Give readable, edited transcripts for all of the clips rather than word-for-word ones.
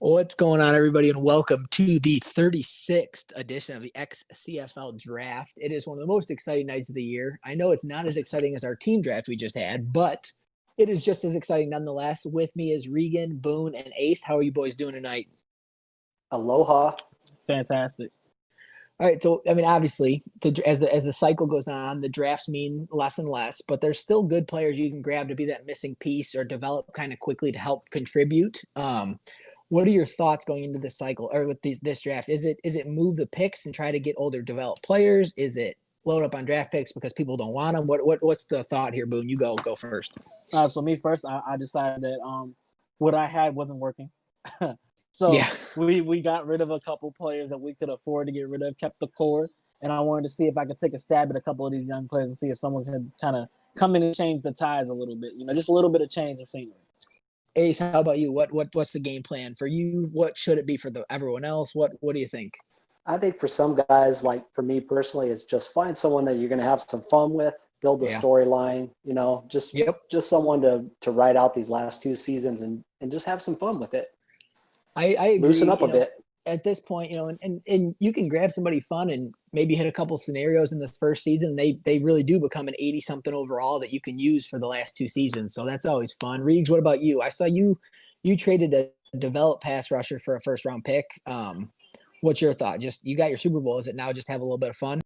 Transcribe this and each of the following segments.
What's going on, everybody, and welcome to the 36th edition of the XCFL Draft. It is one of the most exciting nights of the year. I know it's not as exciting as our team draft we just had, but it is just as exciting nonetheless. With me is Regan, Boone, and Ace. How are you boys doing tonight? Aloha. Fantastic. All right, so I mean, obviously, as the cycle goes on, the drafts mean less and less, but there's still good players you can grab to be that missing piece or develop kind of quickly to help contribute. What are your thoughts going into this cycle or with this draft? Is it move the picks and try to get older developed players? Is it load up on draft picks because people don't want them? What's the thought here, Boone? You go first. So me first, I decided that what I had wasn't working. So yeah. we got rid of a couple players that we could afford to get rid of, kept the core, and I wanted to see if I could take a stab at a couple of these young players and see if someone could kind of come in and change the ties a little bit. Just a little bit of change of scenery. Ace, how about you? What's the game plan for you? What should it be for everyone else? What do you think? I think for some guys, like for me personally, it's just find someone that you're going to have some fun with, build a storyline, just someone to ride out these last two seasons and just have some fun with it. I agree. Loosen up a bit. At this point, and you can grab somebody fun and maybe hit a couple scenarios in this first season. They really do become an 80-something overall that you can use for the last two seasons. So that's always fun. Reeves, what about you? I saw you traded a developed pass rusher for a first round pick. What's your thought? Just you got your Super Bowl. Is it now just have a little bit of fun?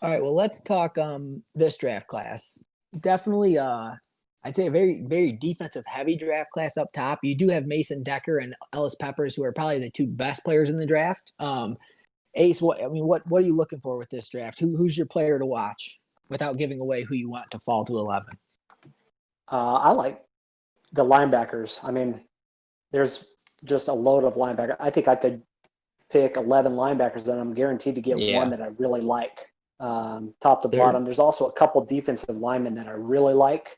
All right, well, let's talk this draft class. Definitely I'd say a very, very defensive heavy draft class up top. You do have Mason Decker and Ellis Peppers, who are probably the two best players in the draft. Ace, what are you looking for with this draft? Who's your player to watch without giving away who you want to fall to 11? I like the linebackers. I mean, there's just a load of linebackers. I think I could pick 11 linebackers and I'm guaranteed to get one that I really like. Top to bottom. There's also a couple defensive linemen that I really like,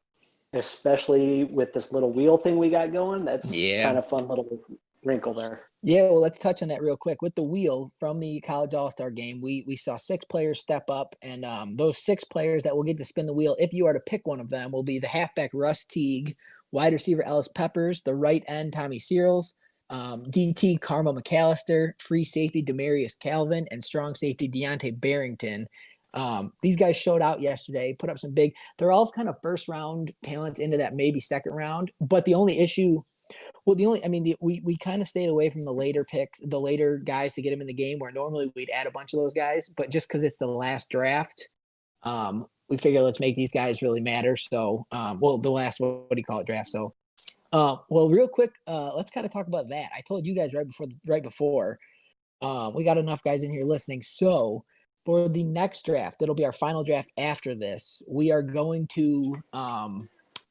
especially with this little wheel thing we got going. That's kind of fun little wrinkle there. Yeah, well, let's touch on that real quick. With the wheel from the College All-Star game, we saw 6 players step up, and those 6 players that will get to spin the wheel, if you are to pick one of them, will be the halfback Russ Teague, wide receiver Ellis Peppers, the right end Tommy Searles, DT Carmel McAllister, free safety Demarius Calvin, and strong safety Deontay Barrington. These guys showed out yesterday, put up some big, they're all kind of first round talents into that maybe second round. But the only issue, we kind of stayed away from the later picks, the later guys to get them in the game where normally we'd add a bunch of those guys. But just because it's the last draft, we figured let's make these guys really matter. So, the last, what do you call it, draft. So, real quick, let's kind of talk about that. I told you guys right before, we got enough guys in here listening. So, for the next draft, it'll be our final draft after this. We are going to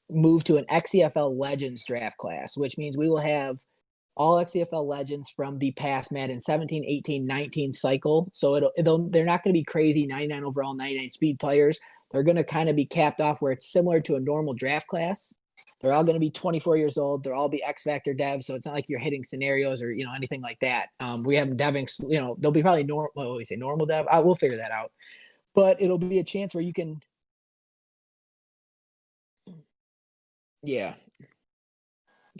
move to an XCFL Legends draft class, which means we will have all XCFL Legends from the past Madden 17, 18, 19 cycle. So they're not going to be crazy 99 overall, 99 speed players. They're going to kind of be capped off where it's similar to a normal draft class. They're all going to be 24 years old. They'll all be X Factor devs, so it's not like you're hitting scenarios or anything like that. We have them deving. They'll be probably normal dev. We'll figure that out. But it'll be a chance where you can,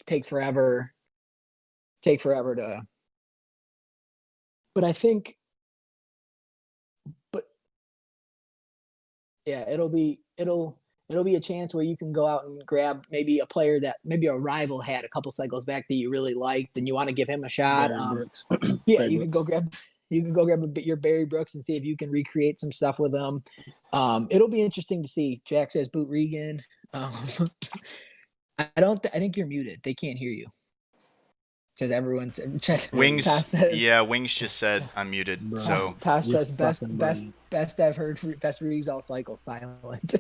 take forever to. But I think, it'll be a chance where you can go out and grab maybe a player that maybe a rival had a couple cycles back that you really liked and you want to give him a shot. You can go grab your Barry Brooks and see if you can recreate some stuff with them. It'll be interesting to see. Jack says boot Regan. I think you're muted. They can't hear you. because everyone's Wings. Tosh says, Yeah, Wings just said I'm muted. Bro. So Tosh You're says fucking best I've heard, best Reeves all cycle silent.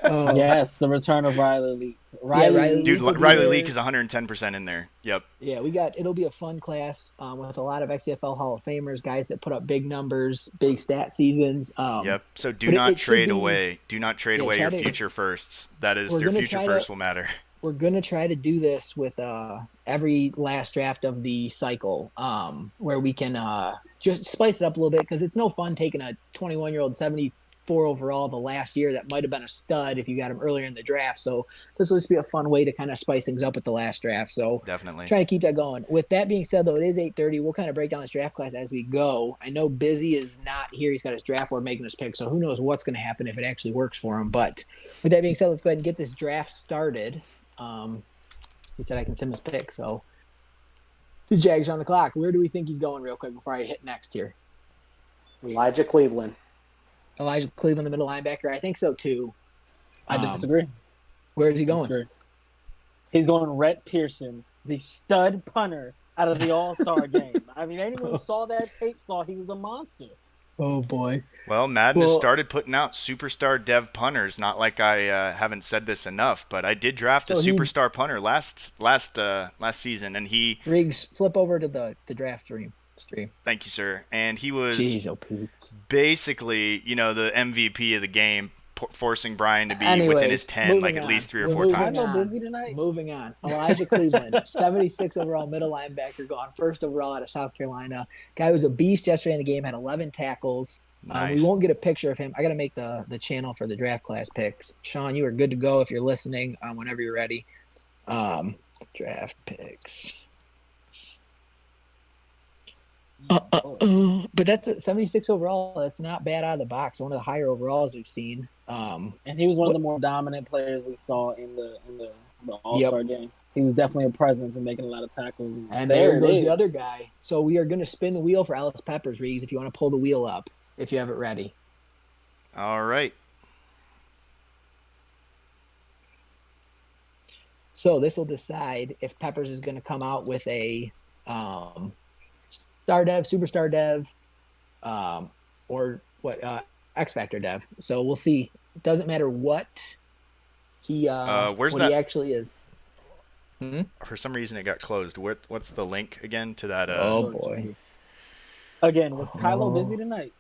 Yes, the return of Riley Leak. Riley dude, Leak will be Riley there. Leak is 110% in there. Yep. Yeah, it'll be a fun class with a lot of XCFL Hall of Famers, guys that put up big numbers, big stat seasons. Yep. So do not trade away. Do not trade away your to, future firsts. That is, we're your gonna future try first to- will matter. We're gonna try to do this with every last draft of the cycle, where we can just spice it up a little bit, because it's no fun taking a 21-year-old 74 overall the last year that might have been a stud if you got him earlier in the draft. So this will just be a fun way to kind of spice things up with the last draft. So Definitely trying to keep that going. With that being said, though, it is 8:30. We'll kind of break down this draft class as we go. I know Busy is not here. He's got his draft board making his pick, so who knows what's going to happen if it actually works for him. But with that being said, let's go ahead and get this draft started. He said I can sim his pick, so the Jags are on the clock. Where do we think he's going real quick before I hit next here? Elijah Cleveland. Elijah Cleveland, the middle linebacker? I think so, too. I disagree. Where is he going? He's going Rhett Pearson, the stud punter out of the All-Star game. I mean, anyone who saw that tape saw he was a monster. Oh, boy. Well, Madden has started putting out superstar dev punters. Not like I haven't said this enough, but I did draft a superstar punter last season, and he Riggs, flip over to the draft stream. Thank you, sir. And he was basically, the MVP of the game, forcing Brian to be within his 10 like at least 3 or 4 times. I'm so busy tonight. Moving on. Elijah Cleveland, 76 overall middle linebacker, gone first overall out of South Carolina. Guy was a beast yesterday in the game, had 11 tackles. Nice. We won't get a picture of him. I got to make the channel for the draft class picks. Sean, you are good to go if you're listening whenever you're ready. Draft picks. But that's a 76 overall. That's not bad out of the box. One of the higher overalls we've seen. And he was one of the more dominant players we saw in the All-Star game. He was definitely a presence and making a lot of tackles. And there goes the other guy. So we are going to spin the wheel for Ellis Peppers, Reeves, if you want to pull the wheel up, if you have it ready. All right. So this will decide if Peppers is going to come out with a star dev, superstar dev, or what X Factor dev. So we'll see. It doesn't matter what he he actually is. For some reason it got closed. What's the link again to that? Oh boy! Again, was Kylo busy tonight?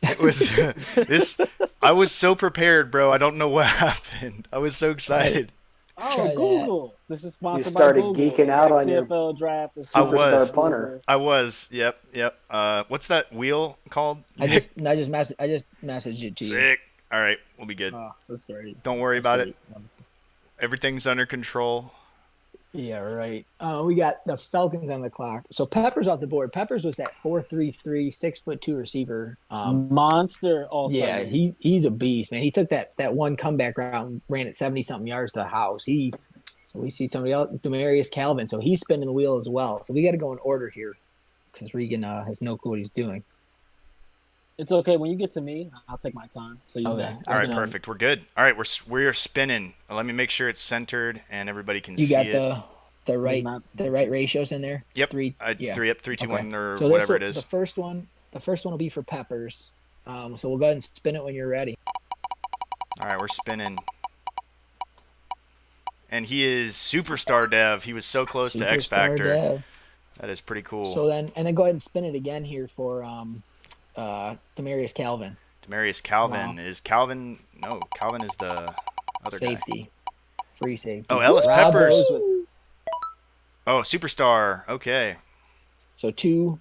It was I was so prepared, bro. I don't know what happened. I was so excited. Oh, Google. This is sponsored by Google. You started geeking out on your XCFL draft. Superstar punter. I was. Yep. What's that wheel called? I just messaged it to you. Sick. All right, we'll be good. Oh, that's great. Don't worry about it. Everything's under control. Yeah, right. We got the Falcons on the clock. So Peppers off the board. Peppers was that 4.33, 6'2" receiver. Monster also. Yeah, he's a beast, man. He took that one comeback route and ran it 70-something yards to the house. So we see somebody else, Demarius Calvin. So he's spinning the wheel as well. So we got to go in order here because Regan has no clue what he's doing. It's okay. When you get to me, I'll take my time. So you guys. All right, perfect. We're good. All right, we're spinning. Let me make sure it's centered and everybody can see it. You got the right ratios in there. Yep. 3, 2, 1, or so whatever it is. The first one will be for Peppers. So we'll go ahead and spin it when you're ready. All right, we're spinning. And he is superstar dev. He was so close to X Factor. Dev. That is pretty cool. So then go ahead and spin it again here for Demarius Calvin. Demarius Calvin is Calvin. No, Calvin is the other safety. Guy. Free safety. Oh, Ellis Peppers. Oh, superstar. Okay. So two.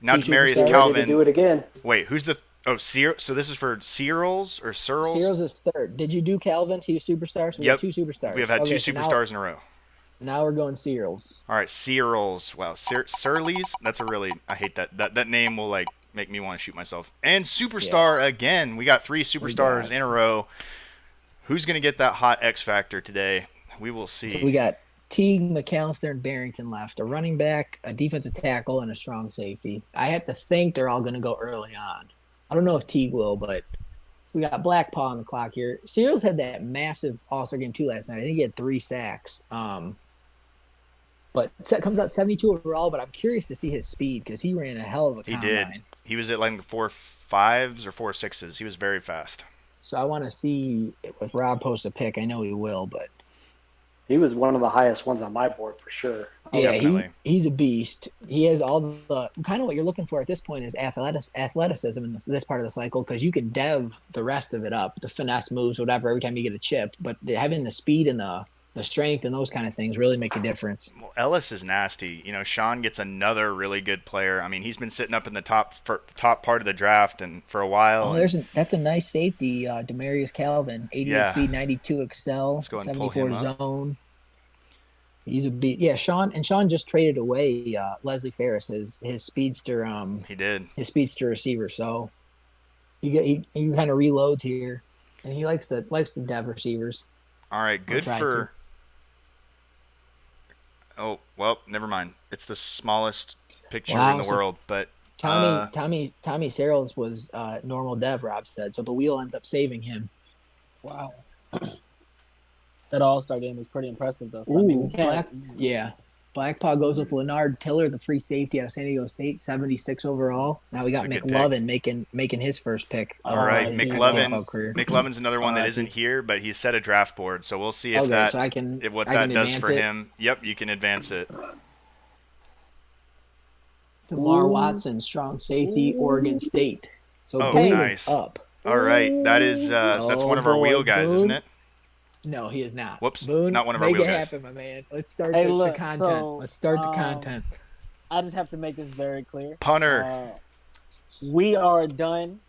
Now Demarius Calvin. Do it again. Wait, who's the? Oh, so this is for Searles or Searles? Searles is third. Did you do Calvin to superstars? So we have 2 superstars. We have had 2 superstars in a row. Now we're going Searles. All right, Searles. Wow, Surleys. That's I hate that. That name will make me want to shoot myself. And superstar again. We got 3 superstars in a row. Who's gonna get that hot X Factor today? We will see. So we got Teague, McAllister, and Barrington left. A running back, a defensive tackle, and a strong safety. I have to think they're all gonna go early on. I don't know if Teague will, but we got Blackpaw on the clock here. Searles had that massive All-Star game too last night. I think he had 3 sacks. But comes out 72 overall. But I'm curious to see his speed because he ran a hell of a He combine. did. He was at like 4.5s or 4.6s. He was very fast. So I want to see if Rob posts a pick. I know he will, but He was one of the highest ones on my board for sure. yeah, he's a beast. He has all the kind of what you're looking for at this point is athleticism in this part of the cycle because you can dev the rest of it up, the finesse moves, whatever, every time you get a chip. But having the speed and the strength and those kind of things really make a difference. Well, Ellis is nasty. Sean gets another really good player. I mean, he's been sitting up in the top part of the draft and for a while. Oh, that's a nice safety, Demarius Calvin, 88 speed, 92 excel, 74 zone. He's a beat. Yeah, Sean just traded away Leslie Ferris, his speedster. He did his speedster receiver. So he kind of reloads here, and he likes the dev receivers. All right, good for. Oh well, never mind. It's the smallest picture in the world, but Tommy Searles was normal dev. Rob said so. The wheel ends up saving him. Wow. That All-Star game was pretty impressive, though. So, Blackpaw goes with Leonard Tiller, the free safety out of San Diego State, 76 overall. Now we got McLovin making his first pick. All right, McLovin's another one that isn't here, but he's set a draft board, so we'll see if that does for him. Yep, you can advance it. DeMar Watson, strong safety, Oregon State. So nice. Up. All right, that's one of our wheel guys, isn't it? No, he is not. Whoops, Boone, not one of our wheel guys. Make it happen, my man. Let's start the content. So, Let's start the content. I just have to make this very clear. Punter. We are done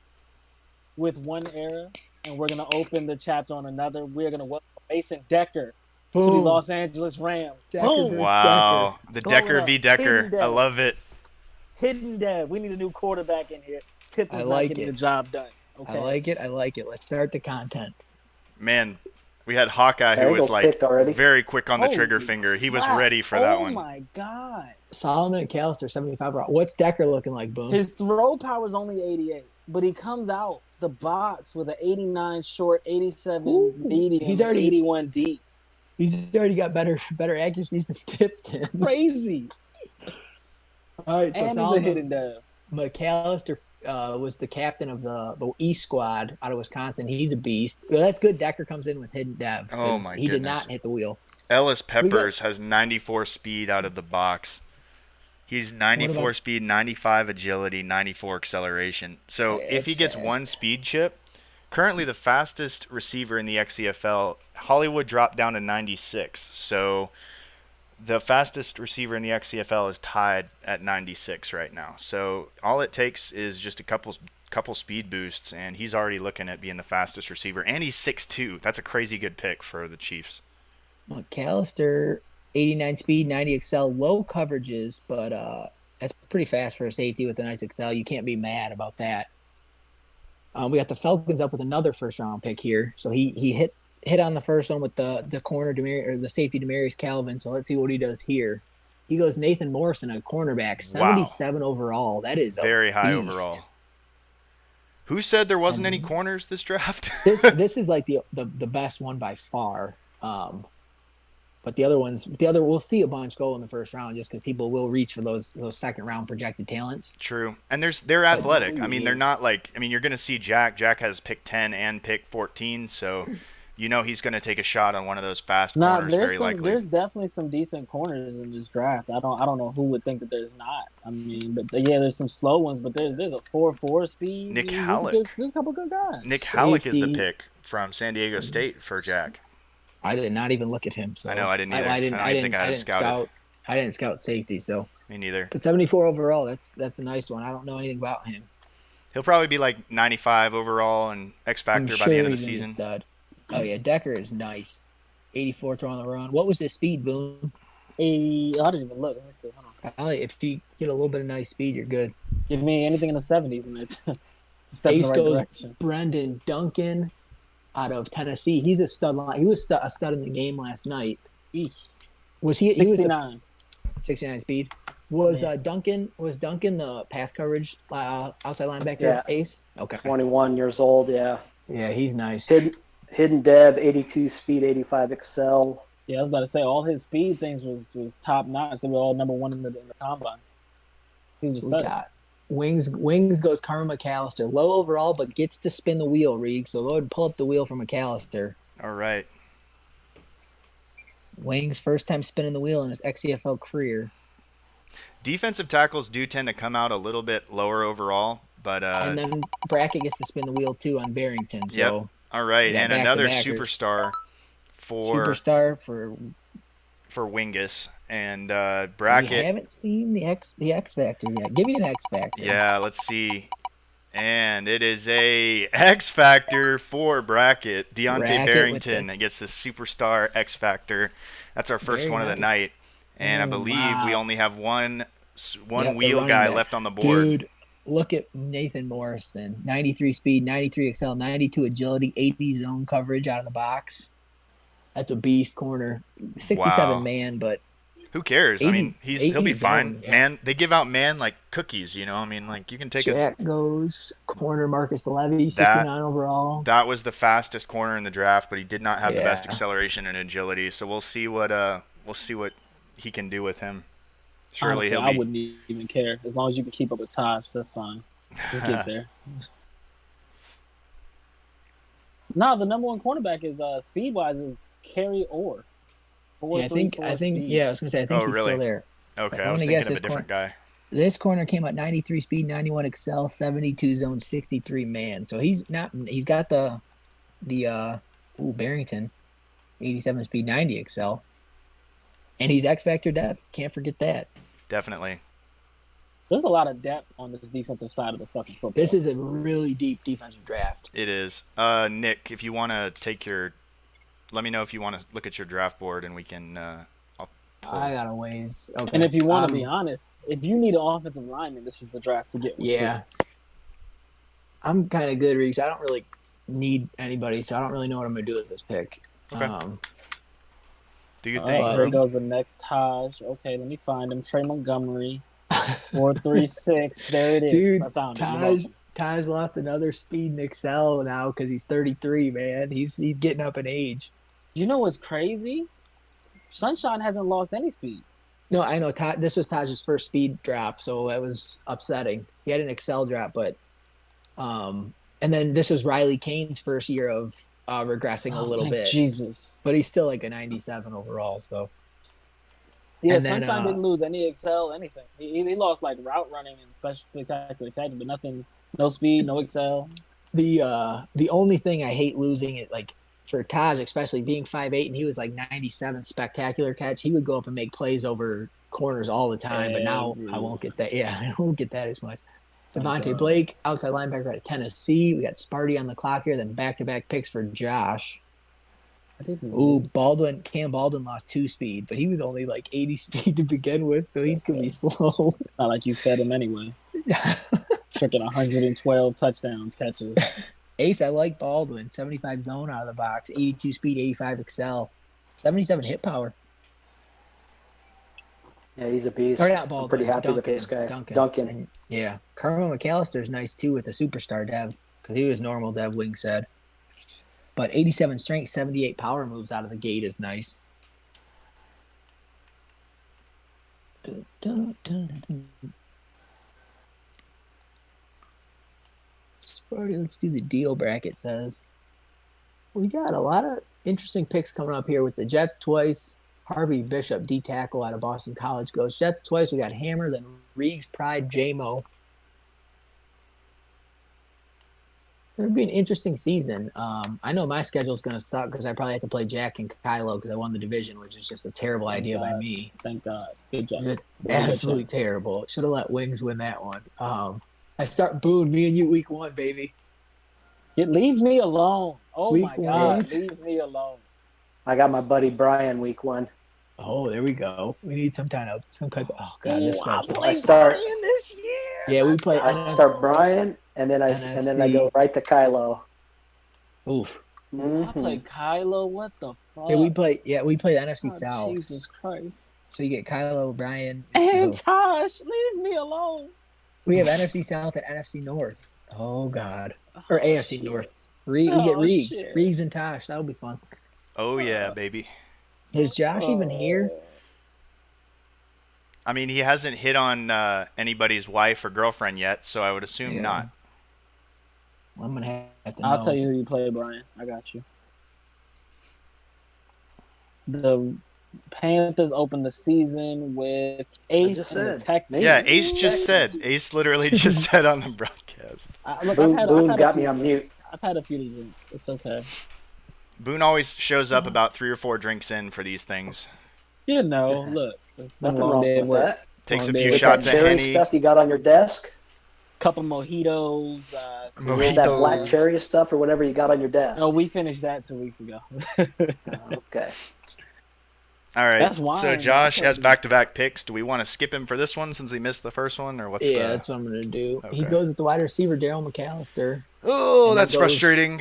with one era, and we're going to open the chapter on another. We're going to welcome Mason Decker to the Los Angeles Rams. Boom. Wow. The Decker v. Decker. I love it. Hidden dev. We need a new quarterback in here. Tip is not getting the job done. Okay. I like it. Let's start the content. Man, we had Hawkeye who was like very quick on the trigger finger. He was ready for that one. Oh my God. Solomon McAllister, 75. What's Decker looking like, Boone? His throw power is only 88, but he comes out the box with an 89 short, 87 medium, he's already 81 deep. He's already got better accuracies than Tipton. Crazy. All right, so and he's a hidden dev. McAllister was the captain of the East squad out of Wisconsin. He's a beast. Well, that's good. Decker comes in with hidden dev. Oh my He did not hit the wheel. Ellis Peppers has 94 speed out of the box. He's 94 speed, 95 agility, 94 acceleration. So if he gets one speed chip, currently the fastest receiver in the XCFL, Hollywood dropped down to 96. So the fastest receiver in the XCFL is tied at 96 right now. So all it takes is just a couple speed boosts, and he's already looking at being the fastest receiver. And he's 6'2". That's a crazy good pick for the Chiefs. McAllister, 89 speed, 90 excel, low coverages, but that's pretty fast for a safety with a nice excel. You can't be mad about that. We got the Falcons up with another first-round pick here. So he hit on the first one with the corner the safety Demarius Calvin. So let's see what he does here. He goes Nathan Morrison, a cornerback, 77 overall. That is very high overall. Who said there wasn't any corners this draft? this is like the best one by far. But we'll see a bunch go in the first round just because people will reach for those second round projected talents. True, and they're athletic. I mean, they're not like you're going to see Jack. Jack has pick 10 and pick 14, so he's going to take a shot on one of those fast corners. Very likely. There's definitely some decent corners in this draft. I don't know who would think that there's not. I mean, but yeah, there's some slow ones, but there's a 4.4 speed. Nick Halleck. There's a couple good guys. Nick Halleck is the pick from San Diego State for Jack. I did not even look at him. So I know I didn't either. I didn't scout safety. So me neither. But 74 overall, that's a nice one. I don't know anything about him. He'll probably be like 95 overall and X Factor by the end of the season. Oh yeah, Decker is nice. 84 throwing the run. What was his speed, Boone? I didn't even look. Let me see. Hold on. If you get a little bit of nice speed, you're good. Give me anything in the 70s, and it's step in the right direction. Brendan Duncan out of Tennessee. He's a stud line. He was a stud in the game last night. Was he 69? 69 speed. Was Duncan the pass coverage outside linebacker ace? Okay. 21 years old, yeah. Yeah, he's nice. Hidden dev, 82 speed, 85 excel. Yeah, I was about to say all his speed things was top notch. They were all number one in the combine. He was a So we stud. got wings goes Carmen McAllister. Low overall, but gets to spin the wheel, Reeg. So go ahead and pull up the wheel from McAllister. All right. Wings first time spinning the wheel in his XCFL career. Defensive tackles do tend to come out a little bit lower overall, but And then Brackett gets to spin the wheel too on Barrington. So yep. All right, and another superstar for Wingus and Brackett. We haven't seen the X Factor yet. Give me an X Factor. Yeah, let's see. And it is a X Factor for Brackett. Deontay Barrington that gets the superstar X Factor. That's our first one of the night. And I believe we only have one wheel guy left on the board. Dude, look at Nathan Morrison. 93 speed, 93 XL, 92 agility, 80 zone coverage out of the box. That's a beast corner. 67 man, but who cares? 80, I mean, he'll be fine. Yeah. Man, they give out man like cookies, you know? I mean, like you can take Jack goes corner Marcus Levy, 69 overall. That was the fastest corner in the draft, but he did not have the best acceleration and agility. So we'll see what he can do with him. Surely honestly, I wouldn't even care. As long as you can keep up with Taj, that's fine. Just get there. No, the number one cornerback is speed-wise is Kerry Orr. I think. Yeah, I was gonna say. I think he's still there. Okay, I was thinking of a different guy. This corner came out 93 speed, 91 XL, 72 zone, 63 man. So he's not. He's got the Barrington, 87 speed, 90 XL, and he's X Factor depth. Can't forget that. Definitely. There's a lot of depth on this defensive side of the fucking football. This is a really deep defensive draft. It is. Nick, if you want to let me know if you want to look at your draft board and we can. I got a ways. Okay. And if you want to be honest, if you need an offensive lineman, this is the draft to get one. Yeah. Too. I'm kind of good, Reeks. I don't really need anybody, so I don't really know what I'm going to do with this pick. Okay. Do you think? Here goes the next Taj. Okay, let me find him. Trey Montgomery. 436. There it is. Dude, I found it. Taj lost another speed in XL now because he's 33, man. He's getting up in age. You know what's crazy? Sunshine hasn't lost any speed. No, I know. This was Taj's first speed drop, so that was upsetting. He had an XL drop, but and then this was Riley Kane's first year of regressing a little bit. Jesus. But he's still like a 97 overall, so. Yeah, Sunshine didn't lose any XL, anything. He lost like route running and special spectacular catches, but nothing, no speed, no XL. The only thing I hate losing it, like for Taj, especially being 5'8", and he was like 97 spectacular catch, he would go up and make plays over corners all the time. But now I won't get that. Yeah, I won't get that as much. Devontae Blake, outside linebacker out of Tennessee. We got Sparty on the clock here, then back-to-back picks for Josh. Cam Baldwin lost 2 speed, but he was only like 80 speed to begin with, so he's going to be slow. Not like you fed him anyway. Freaking 112 touchdown catches. Ace, I like Baldwin. 75 zone out of the box, 82 speed, 85 XL, 77 hit power. Yeah, he's a beast. Or not Baldwin. I'm pretty happy with this guy. Duncan. And, yeah. Carmen McAllister's nice too with the superstar dev because he was normal dev, Wing said. But 87 strength, 78 power moves out of the gate is nice. Sparty, let's do the deal bracket, says. We got a lot of interesting picks coming up here with the Jets twice. Harvey Bishop, D tackle out of Boston College, goes Jets twice. We got Hammer, then Reeves, Pride, J-Mo. It's going to be an interesting season. I know my schedule's going to suck because I probably have to play Jack and Kylo because I won the division, which is just a terrible idea by me. Thank God. Good job. Just absolutely terrible. Should have let Wings win that one. I start booing me and you week 1, baby. It leaves me alone. Oh, week my God. Leaves me alone. I got my buddy Brian week 1. Oh, there we go. We need some kind of oh god, this schedule. I start this year. Yeah, we play. I start Brian, and then I go right to Kylo. Oof. I play Kylo. What the fuck? Yeah, we play the NFC South. Jesus Christ. So you get Kylo, Brian, and Tosh. Leave me alone. We have NFC South and NFC North. Oh god, or AFC North. We get Reeves and Tosh. That'll be fun. Oh yeah, baby. Is Josh even here? I mean, he hasn't hit on anybody's wife or girlfriend yet, so I would assume not. Well, I'm gonna have to know. I'll tell you who you play, Brian. I got you. The Panthers opened the season with Ace and the Texans. Yeah, Ace just said. Ace literally just said on the broadcast. Boone got me on mute. I've had a few of these. It's okay. Boone always shows up about 3 or 4 drinks in for these things. You know, look. It's been Nothing a long wrong day with that. Takes a Long few day. shots of Cherry Henny. stuff you got on your desk. Couple mojitos. That black cherry stuff or whatever you got on your desk. Oh, we finished that 2 weeks ago. Okay. All right. That's wine. So Josh has back-to-back picks. Do we want to skip him for this one since he missed the first one, or what's Yeah, that's what I'm gonna do. Okay. He goes with the wide receiver, Daryl McAllister. Oh, that's frustrating.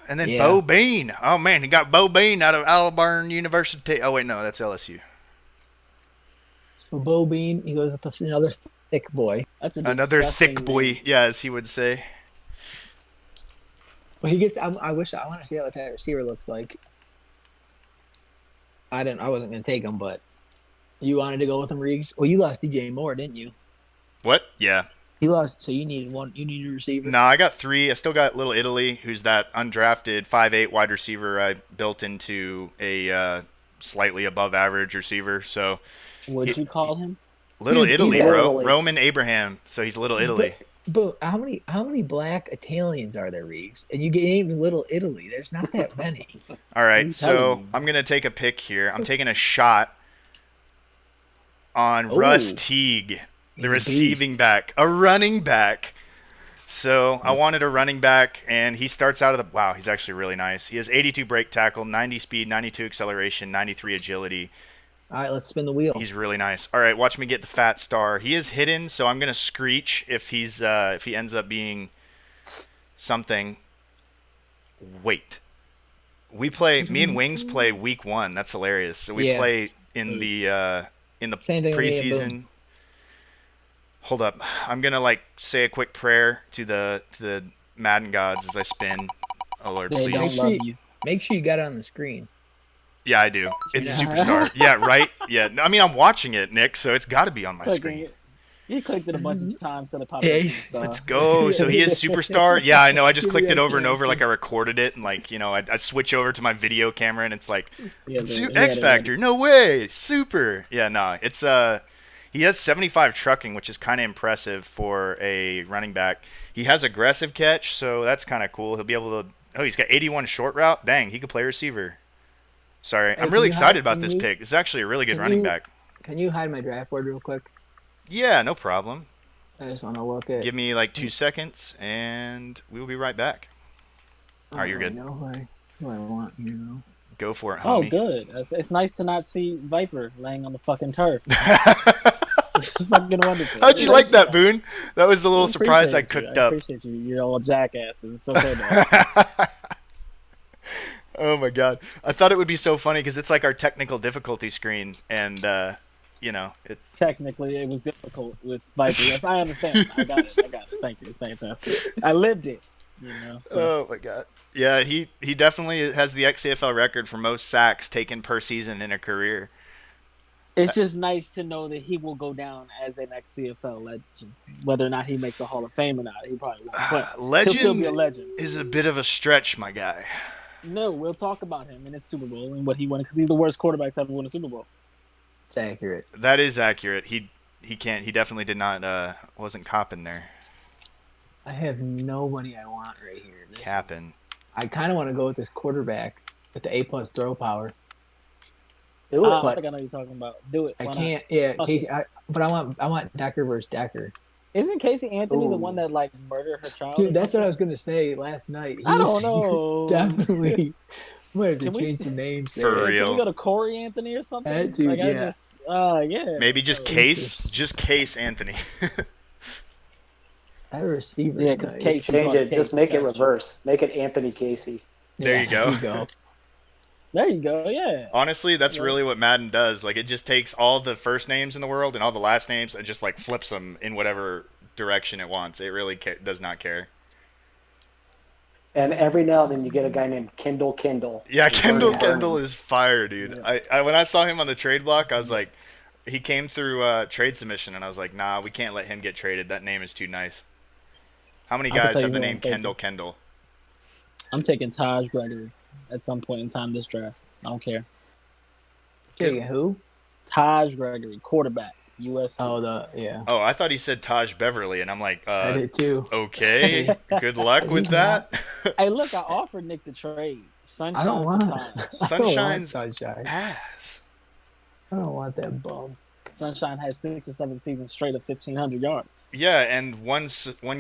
And then Bo Bean. Oh man, he got Bo Bean out of Auburn University. Oh wait, no, that's LSU. So Bo Bean, he goes with another thick boy. That's another thick boy, yeah, as he would say. Well, he gets. I want to see what that receiver looks like. I wasn't gonna take him, but you wanted to go with him, Riggs. Well, you lost DJ Moore, didn't you? What? Yeah. He lost, so you needed one. You needed a receiver. No, I got 3. I still got Little Italy, who's that undrafted 5'8" wide receiver I built into a slightly above average receiver. So. What'd you call him? Little Italy, bro. Italy. Roman Abraham. So he's Little Italy. But how many black Italians are there, Riggs? And you get even Little Italy. There's not that many. All right, so I'm gonna take a pick here. I'm taking a shot on Russ Teague, the receiving back, a running back. So I wanted a running back, and he starts out of the wow. He's actually really nice. He has 82 break tackle, 90 speed, 92 acceleration, 93 agility. All right, let's spin the wheel. He's really nice. All right, watch me get the fat star. He is hidden, so I'm gonna screech if he ends up being something. Wait, me and Wings play week 1. That's hilarious. So we play in the Same thing preseason. Hold up, I'm gonna say a quick prayer to the Madden gods as I spin. Oh Lord, They please. don't love you. Make sure you got it on the screen. Yeah, I do. It's Superstar. Yeah, right? Yeah. I mean, I'm watching it, Nick, so it's got to be on my screen. You clicked it a bunch of times to the population. Let's go. So he is Superstar? Yeah, I know. I just clicked it over and over like I recorded it. And, I switch over to my video camera, and it's like, X Factor. No way. Super. Yeah, no. It's he has 75 trucking, which is kind of impressive for a running back. He has aggressive catch, so that's kind of cool. He'll be able to – he's got 81 short route. Dang, he could play receiver. Sorry, I'm really excited about this pick. It's actually a really good running back. Can you hide my draft board real quick? Yeah, no problem. I just want to look at. Give me 2 seconds, and we will be right back. All right, you're good. I know who I want here, though. Go for it, homie. Oh, good. It's nice to not see Viper laying on the fucking turf. It's fucking wonderful. How'd you like that, Boone? That was a little surprise I cooked up. I appreciate you. You're all jackasses. It's okay, though. Oh my god, I thought it would be so funny because it's like our technical difficulty screen, and it. Technically, it was difficult with Viper. Yes, I understand. I got it. Thank you. Fantastic. I lived it. So. Oh my god. Yeah, he definitely has the XCFL record for most sacks taken per season in a career. It's just nice to know that he will go down as an XCFL legend. Whether or not he makes a Hall of Fame or not, he probably won't. But legend he'll still be a legend. Is a bit of a stretch, my guy. No, we'll talk about him in his Super Bowl and what he won because he's the worst quarterback to ever win a Super Bowl. It's accurate. That is accurate. He can't. He definitely did not. Wasn't copping there. I have nobody I want right here. Capping. I kind of want to go with this quarterback with the A+ throw power. Do it. I think I know what you're talking about. Do it. I can't. Yeah, Casey. But I want Decker versus Decker. Isn't Casey Anthony the one that murdered her child? Dude, that's what I was gonna say last night. I don't know. Definitely. We might have to change some names there. For real. Can we go to Corey Anthony or something? That dude, yeah. Yeah. Maybe just Case Anthony. That receiver. Yeah, because Case. Change it. Just make it reverse. Make it Anthony Casey. There you go. There you go, yeah. Honestly, that's really what Madden does. It just takes all the first names in the world and all the last names and just flips them in whatever direction it wants. It really does not care. And every now and then you get a guy named Kendall. Yeah, Kendall Vernon. Kendall is fire, dude. Yeah. I when I saw him on the trade block, I was like, he came through trade submission, and I was like, nah, we can't let him get traded. That name is too nice. How many I can guys tell have you the who I'm name taking. Kendall Kendall? I'm taking Taj Gregory at some point in time this draft. I don't care. Jay, who? Taj Gregory, quarterback, USC. Oh, I thought he said Taj Beverly, and I'm like, I did too. okay, good luck with He's that. Hey, look, I offered Nick the trade. Sunshine I don't for want. Taj. I don't want Sunshine's Sunshine. ass. I don't want that bum. Sunshine has 6 or 7 seasons straight of 1,500 yards. Yeah, and one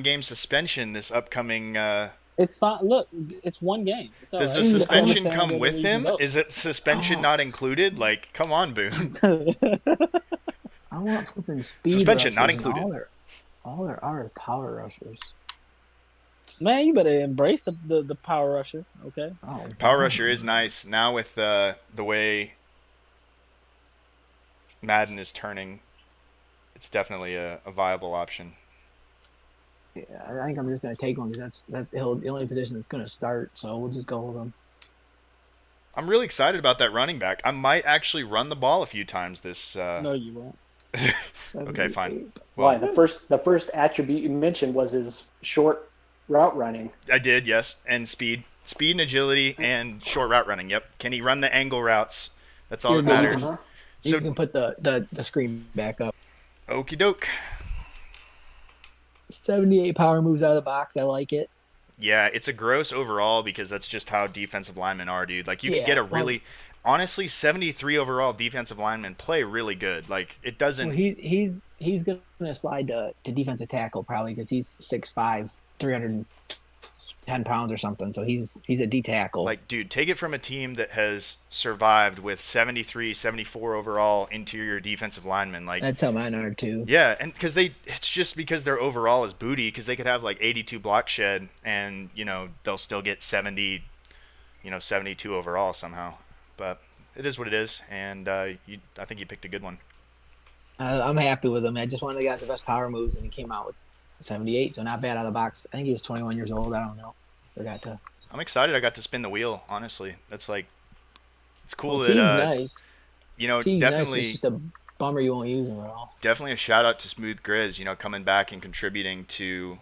game suspension this upcoming. It's fine. Look, it's one game. It's all Does the right. suspension Understand come where with the reason him? goes. Is it suspension not included? Like, come on, Boone. I want flipping speed. Suspension not rushers, and included. All there are is power rushers. Man, you better embrace the power rusher, okay? Oh, Power Rusher is nice now with the way Madden is turning. It's definitely a viable option. Yeah, I think I'm just gonna take one because that's the only position that's gonna start. So we'll just go with him. I'm really excited about that running back. I might actually run the ball a few times this. No, you won't. Okay, fine. Why? Well, The first attribute you mentioned was his short route running. I did, yes, and speed and agility, and short route running. Yep. Can he run the angle routes? That's all You're that good. matters. Uh-huh. You So, can put the screen back up. okie doke. 78 power moves out of the box. I like it. Yeah, it's a gross overall because that's just how defensive linemen are, dude. Like, you can Yeah, get a well- really, honestly, 73 overall defensive linemen play really good. Like, it doesn't. Well, he's gonna slide to defensive tackle probably because he's 6'5", 310 pounds or something. So he's a D tackle. Like, dude, take it from a team that has survived with 73, 74 overall interior defensive linemen. Like, That's how mine are too. yeah, and it's just because their overall is booty, because they could have like 82 block shed and, they'll still get 70, 72 overall somehow. But it is what it is, and I think you picked a good one. I'm happy with him. I just wanted to get the best power moves, and he came out with 78, so not bad out of the box. I think he was 21 years old. I don't know. Forgot to. I'm excited I got to spin the wheel, honestly. That's like, it's cool Well, that, Teague's nice. definitely. Teague's nice. It's just a bummer you won't use him at all. Definitely a shout out to Smooth Grizz, coming back and contributing to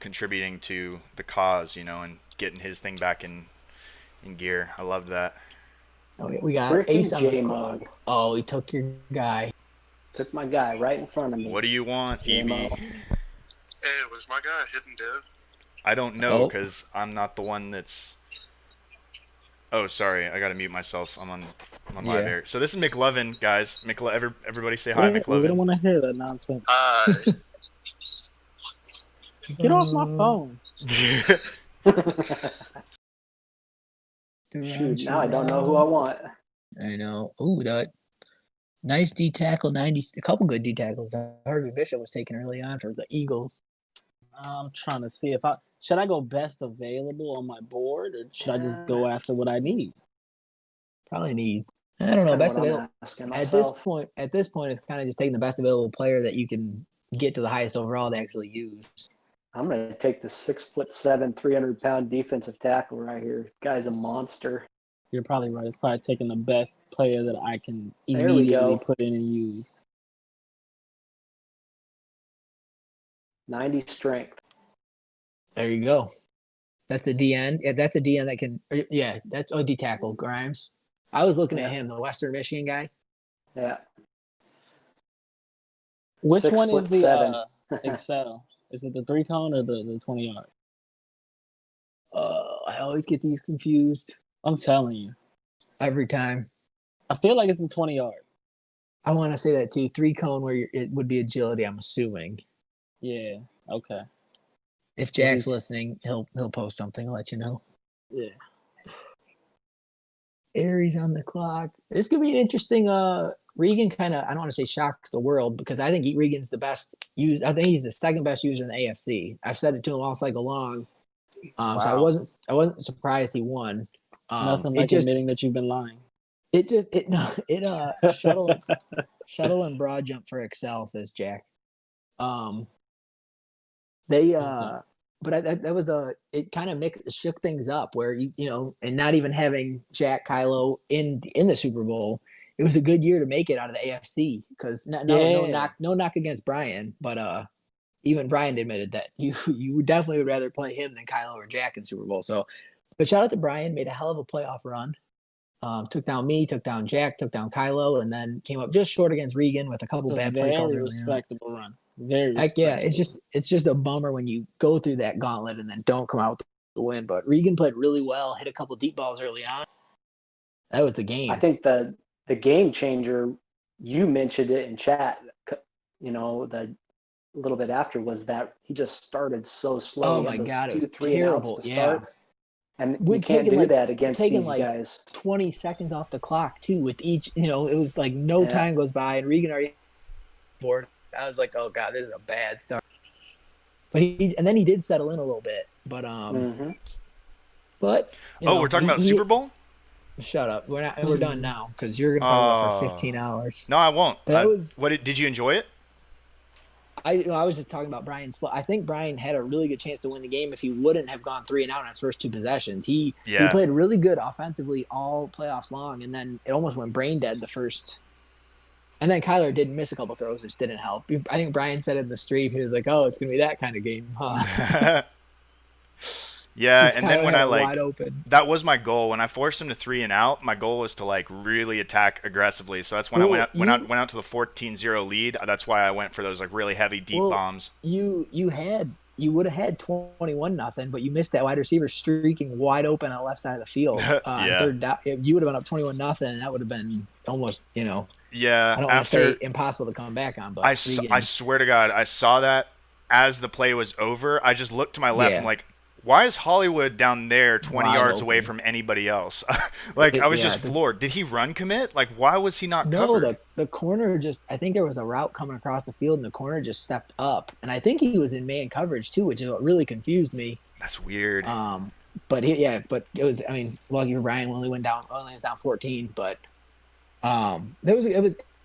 the cause, and getting his thing back in gear. I loved that. Oh, we got Freaking Ace on the J-Mug. clock. Oh, he took your guy. Took my guy right in front of me. What do you want, EB? J-Mo. Hey, was my guy hidden dev? I don't know Oh. because I'm not the one that's. Oh, sorry, I gotta mute myself. I'm on live Yeah. air. So this is McLovin, guys. Everybody say hi, We don't McLovin. want to hear that nonsense. Get off my phone. Shoot, now I don't know who I want. I know. Ooh, that nice D tackle, 90. A couple good D tackles. Harvey Bishop was taken early on for the Eagles. I'm trying to see if should I go best available on my board, or should I just go after what I need? Probably need. I don't know. That's Best kinda what available. I'm asking At myself. this point, it's kind of just taking the best available player that you can get to the highest overall to actually use. I'm going to take the 6'7", 300-pound defensive tackle right here. Guy's a monster. You're probably right. It's probably taking the best player that I can There we immediately go. put in and use. 90 strength. There you go. That's a DN. Yeah, that's a DN that can. Yeah, that's OD tackle Grimes. I was looking at Yeah. him, the Western Michigan guy. Yeah. Which one is the 6'7". Excel? Is it the 3-cone or the 20-yard? I always get these confused I'm telling you. every time. I feel like it's the 20-yard. I want to say that too. 3-cone where it would be agility. I'm assuming. Yeah. Okay. If Jack's he's- listening, he'll post something. I'll let you know. Yeah. Aries on the clock. This could be an interesting. Regan kind of. I don't want to say shocks the world because I think Regan's the best. I think he's the second best user in the AFC. I've said it to him all cycle long. So I Wow. wasn't surprised he won. Nothing it like just admitting that you've been lying. shuttle and broad jump for Excel, says Jack. They that was it kind of shook things up where and not even having Jack Kylo in the Super Bowl, it was a good year to make it out of the AFC because no knock against Brian, but even Brian admitted that you definitely would rather play him than Kylo or Jack in Super Bowl. So, but shout out to Brian, made a hell of a playoff run. Took down me, took down Jack, took down Kylo, and then came up just short against Regan with a couple bad play calls. Very respectable run. Very Heck yeah, it's just a bummer when you go through that gauntlet and then don't come out with the win. But Regan played really well, hit a couple deep balls early on. That was the game. I think the game changer, you mentioned it in chat, the little bit after, was that he just started so slow. Oh my God, it was 2-3 terrible. To start. And we can't do that against these guys. 20 seconds off the clock too with each. It was like no time goes by, and Regan already bored. I was like, oh God, this is a bad start. But then he did settle in a little bit. But but we're talking about Super Bowl. Shut up. We're done now because you're gonna talk about it for 15 hours. No, I won't. What did you enjoy it? I was just talking about Brian. I think Brian had a really good chance to win the game if he wouldn't have gone 3-and-out on his first two possessions. He played really good offensively all playoffs long, and then it almost went brain dead the first. And then Kyler did miss a couple throws, which didn't help. I think Brian said it in the stream. He was like, "Oh, it's gonna be that kind of game, huh?" Yeah, and then when wide open. That was my goal. When I forced him to 3-and-out, my goal was to really attack aggressively. So that's when I went out to the 14-0 lead. That's why I went for those really heavy deep bombs. You would have had 21-0, but you missed that wide receiver streaking wide open on the left side of the field. Third down, you would have been up 21-0, and that would have been almost Yeah, I don't want to say impossible to come back on, but I swear to God, I saw that as the play was over. I just looked to my left. I'm like, why is Hollywood down there 20 yards away from anybody else? I was just floored. Did he run commit? Why was he not covered? No, the corner I think there was a route coming across the field, and the corner just stepped up. And I think he was in man coverage, too, which is what really confused me. That's weird. But it was, lucky for Brian, only was down 14, but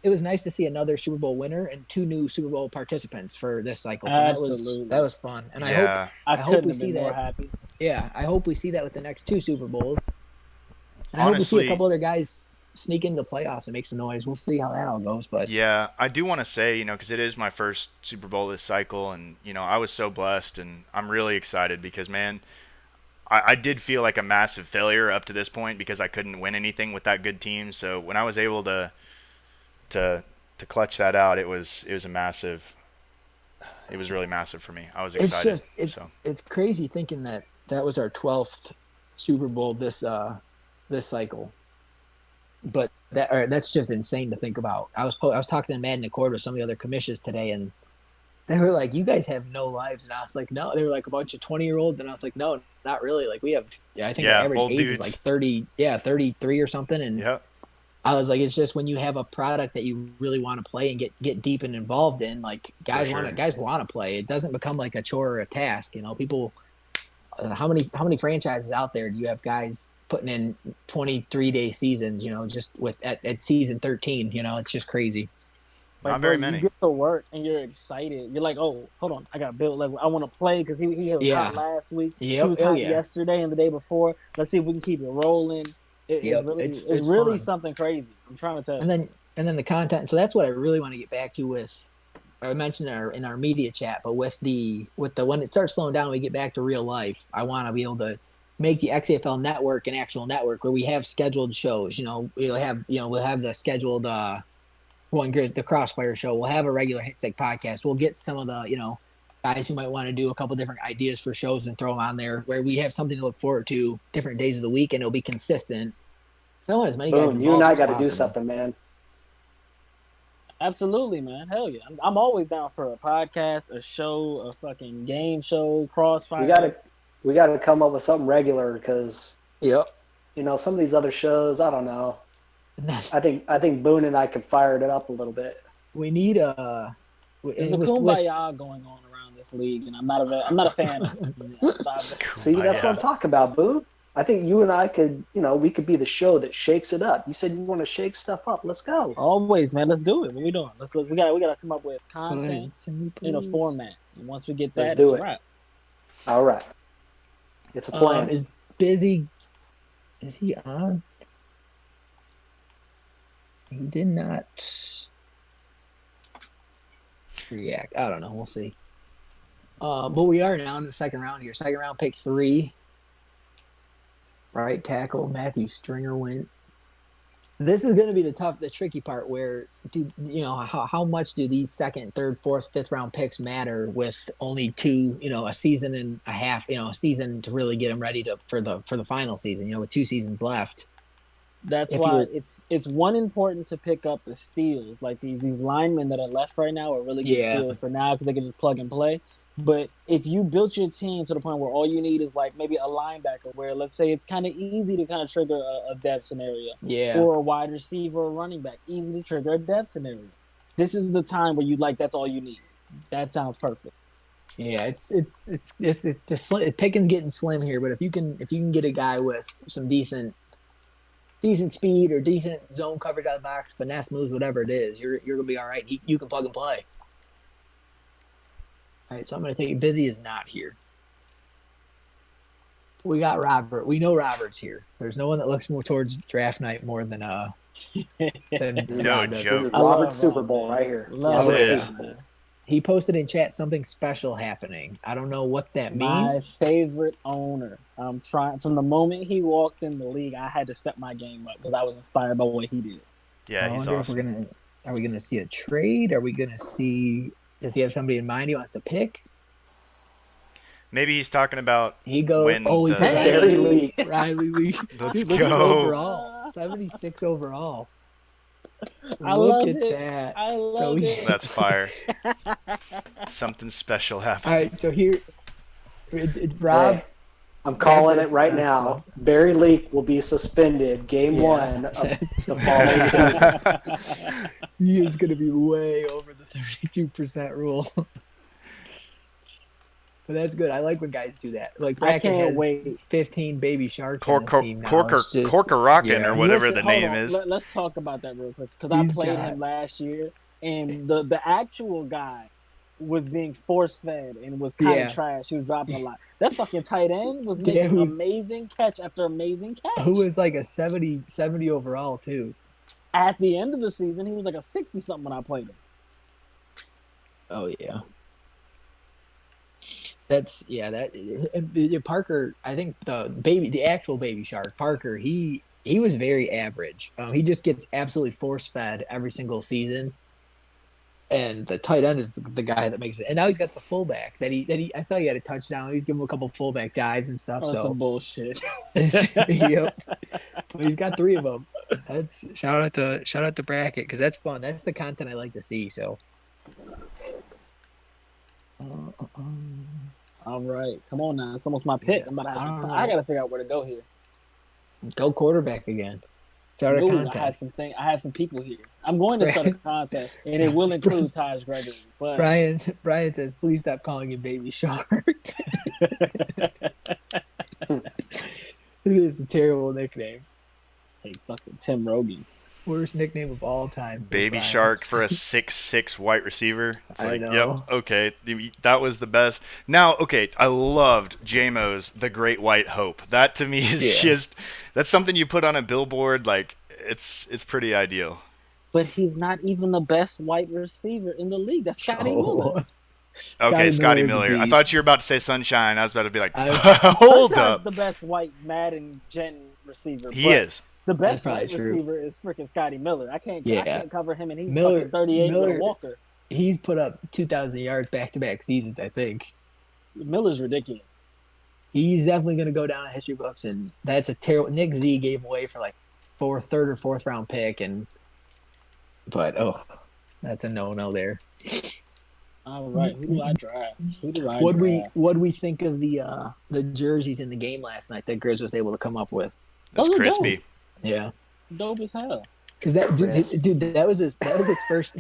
it was nice to see another Super Bowl winner and two new Super Bowl participants for this cycle. So that was fun, and I hope we see that. Happy. Yeah, I hope we see that with the next two Super Bowls. And I hope we see a couple other guys sneak into the playoffs and make some noise. We'll see how that all goes. But yeah, I do want to say, because it is my first Super Bowl this cycle, and I was so blessed, and I'm really excited because, man, I did feel like a massive failure up to this point because I couldn't win anything with that good team. So when I was able to clutch that out, it was really massive for me. I was excited. It's crazy thinking that was our 12th Super Bowl this cycle. But that's just insane to think about. I was talking to Madden Accord with some of the other commissions today, and they were like, "You guys have no lives," and I was like, "No." They were like a bunch of 20-year-olds, and I was like, "No, not really. We have, I think our average age is 30, 33 or something." And I was like, it's just when you have a product that you really want to play and get deep and involved in, guys want to play. It doesn't become like a chore or a task. People. How many franchises out there do you have guys putting in 23-day seasons? Just at season 13. It's just crazy. Not very many. You get to work and you're excited. You're like, oh, hold on, I got to build. I want to play because he was hot last week. He was hot yesterday and the day before. Let's see if we can keep it rolling. It's really something crazy. I'm trying to tell you. And then the content. So that's what I really want to get back to with. I mentioned in our media chat, but with the when it starts slowing down, we get back to real life. I want to be able to make the XCFL network an actual network where we have scheduled shows. We'll have the scheduled the Crossfire show. We'll have a regular Hit Stick podcast. We'll get some of the guys who might want to do a couple different ideas for shows and throw them on there where we have something to look forward to different days of the week, and it'll be consistent. So I want as many guys involved. You and I got to do something, man. Absolutely, man. Hell yeah. I'm always down for a podcast, a show, a fucking game show, Crossfire. We gotta come up with something regular because some of these other shows, I don't know. I think Boone and I could fire it up a little bit. We need there's a kumbaya going on around this league, and I'm not a fan of it. See, that's what I'm talking about, Boone. I think you and I could, we could be the show that shakes it up. You said you want to shake stuff up. Let's go. Always, man. Let's do it. What we doing? We gotta come up with content in a format. And once we get that, it's a wrap. All right. It's a plan. Is Busy? Is he on? He did not react. I don't know. We'll see. But we are now in the second round here. Second round, pick 3. Right tackle Matthew Stringer went. This is going to be the tricky part. Where how much do these second, third, fourth, fifth round picks matter with only 2, a season and a half, a season to really get them ready for the final season. With 2 seasons left. That's why it's one important to pick up the steals. Like these linemen that are left right now are really good steals for now because they can just plug and play. But if you built your team to the point where all you need is like maybe a linebacker, where let's say it's kind of easy to kind of trigger a depth scenario, or a wide receiver or running back, easy to trigger a depth scenario. This is the time where that's all you need. That sounds perfect. Yeah, the picking's getting slim here, but if you can get a guy with some decent speed or decent zone coverage out of the box, finesse moves, whatever it is, you're gonna be all right. You can plug and play. All right, so I'm going to take it. Busy is not here. We got Robert. We know Robert's here. There's no one that looks more towards draft night more than No Rob joke. does. This is Robert's Super Bowl right here. This is. He posted in chat something special happening. I don't know what that My means. favorite owner. I'm trying. From the moment he walked in the league, I had to step my game up because I was inspired by what he did. Yeah, he's awesome. Are we gonna see a trade? Are we gonna see? Does he have somebody in mind he wants to pick? Maybe he's talking about He goes. when Riley Lee. Riley Lee. Let's Dude, look at go. overall. 76 overall. I Look love at it. that. I love it. That's fire. Something special happened. All right, so here, Rob. Hey, I'm calling it right that's now. fun. Barry Leak will be suspended game 1 of the following season. He is going to be way over the 32% rule. But that's good. I like when guys do that. Like I Brackett can't has wait. 15 baby sharks on his team now. It's just- Corker-Rockin' yeah. or whatever Listen, the hold name on. is. Let's talk about that real quick because I He's played got- him last year, and the actual guy was being force fed and was kind of trash. He was dropping a lot. That fucking tight end was making amazing catch after amazing catch. Who was like a 70 overall too. At the end of the season, he was like a 60-something when I played him. Oh yeah. That Parker. I think the actual baby shark Parker. He was very average. He just gets absolutely force fed every single season, and the tight end is the guy that makes it. And now he's got the fullback that he. I saw he had a touchdown. He's giving him a couple fullback dives and stuff. Oh, so some bullshit. yep. But he's got 3 of them. That's shout out to Bracket because that's fun. That's the content I like to see. So. All right, come on now. It's almost my pick. I gotta figure out where to go here. Go quarterback again. Start a contest. I have some people here. I'm going to start a contest, and it will include Taj Gregory. But Brian says, "Please stop calling him Baby Shark." It is a terrible nickname. Hey, fucking Tim Rogan. Worst nickname of all time. Baby Shark for a 6'6" white receiver. It's I like, know. yep, okay. That was the best. Now, okay, I loved JMO's The Great White Hope. That to me is just that's something you put on a billboard, like it's pretty ideal. But he's not even the best white receiver in the league. That's Scotty Miller. Okay, Scotty Miller's a Miller. I beast. thought you were about to say Sunshine. I was about to be like, hold Sunshine's up. the best white Madden Gen receiver. He but is. The best That's white probably true. receiver is freaking Scotty Miller. I can't cover him, and he's Miller- fucking 38 with a Walker. He's put up 2,000 yards back-to-back seasons. I think Miller's ridiculous. he's definitely going to go down in history books, and that's a terrible. Nick Z gave away for like third or fourth round pick, but that's a no there. All right, who do I draft? What we think of the jerseys in the game last night that Grizz was able to come up with? That's Those are crispy. Yeah, Dope as hell. because dude, that was his first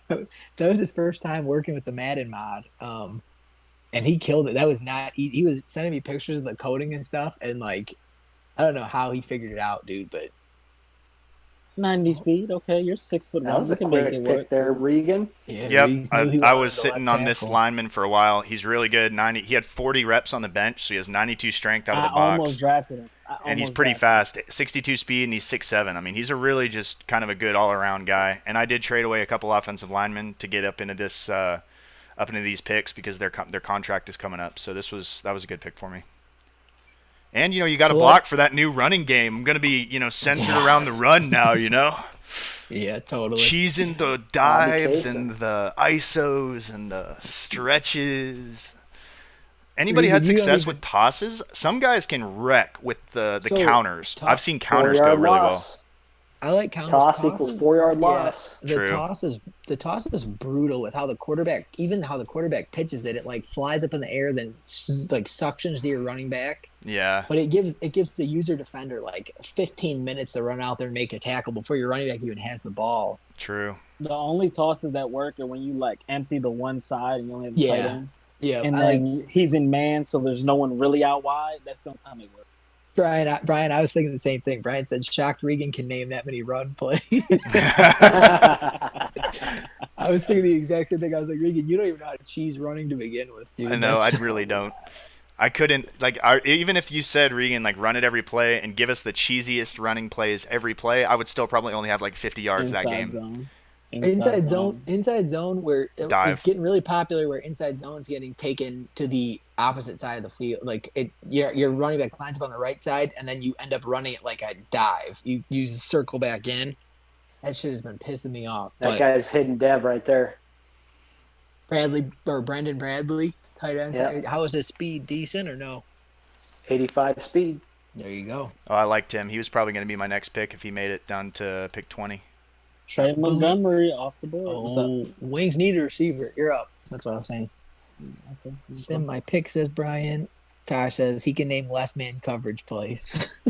that was his first time working with the Madden mod, and he killed it. That was not easy. He was sending me pictures of the coding and stuff, and like I don't know how he figured it out, dude, but 90 speed. Okay, you're 6'1". That was You a can make it quick work. pick there, Regan. Yeah, Yep, Reeves knew he I wanted was the sitting left on this tackle. lineman for a while. He's really good. He had 40 reps on the bench, so he has 92 strength out of I the almost box, drafted him. and he's pretty fast. 62 speed, and he's 6'7". I mean, he's a really just kind of a good all-around guy. And I did trade away a couple offensive linemen to get up into these picks because their contract is coming up. So that was a good pick for me. And you got to block for that new running game. I'm going to be centered around the run now. Yeah, totally. Cheesing the dives and the ISOs and the stretches. Anybody had success with tosses? Some guys can wreck with the counters. I've seen counters go really well. I like counters. Toss equals 4-yard loss. The toss is brutal with how the quarterback pitches it. It like flies up in the air, then like suctions to your running back. Yeah. But it gives the user defender like 15 minutes to run out there and make a tackle before your running back even has the ball. True. The only tosses that work are when you like empty the one side and you only have the tight end. Yeah. And then he's in man, so there's no one really out wide. That's the only time it works. Brian, I was thinking the same thing. Brian said, "Shocked Regan can name that many run plays." I was thinking the exact same thing. I was like, Regan, you don't even know how to cheese running to begin with, dude. I know, I really don't. I couldn't even if you said, Regan, like run it every play and give us the cheesiest running plays every play, I would still probably only have like 50 yards that game. Zone. Inside zone, where Dive. it's getting really popular, where inside zone's getting taken to the opposite side of the field. Like your running back lines up on the right side, and then you end up running it like a dive. You circle back in. That shit has been pissing me off. That guy's hidden dev right there. Brendan Bradley, tight end. Yep. How is his speed? Decent or no? 85 speed. There you go. Oh, I liked him. He was probably going to be my next pick if he made it down to pick 20. Trey Montgomery off the board. Oh, Wings need a receiver. You're up. That's what I was saying. Okay. Sim, my pick says Brian. Tosh says he can name less man coverage plays.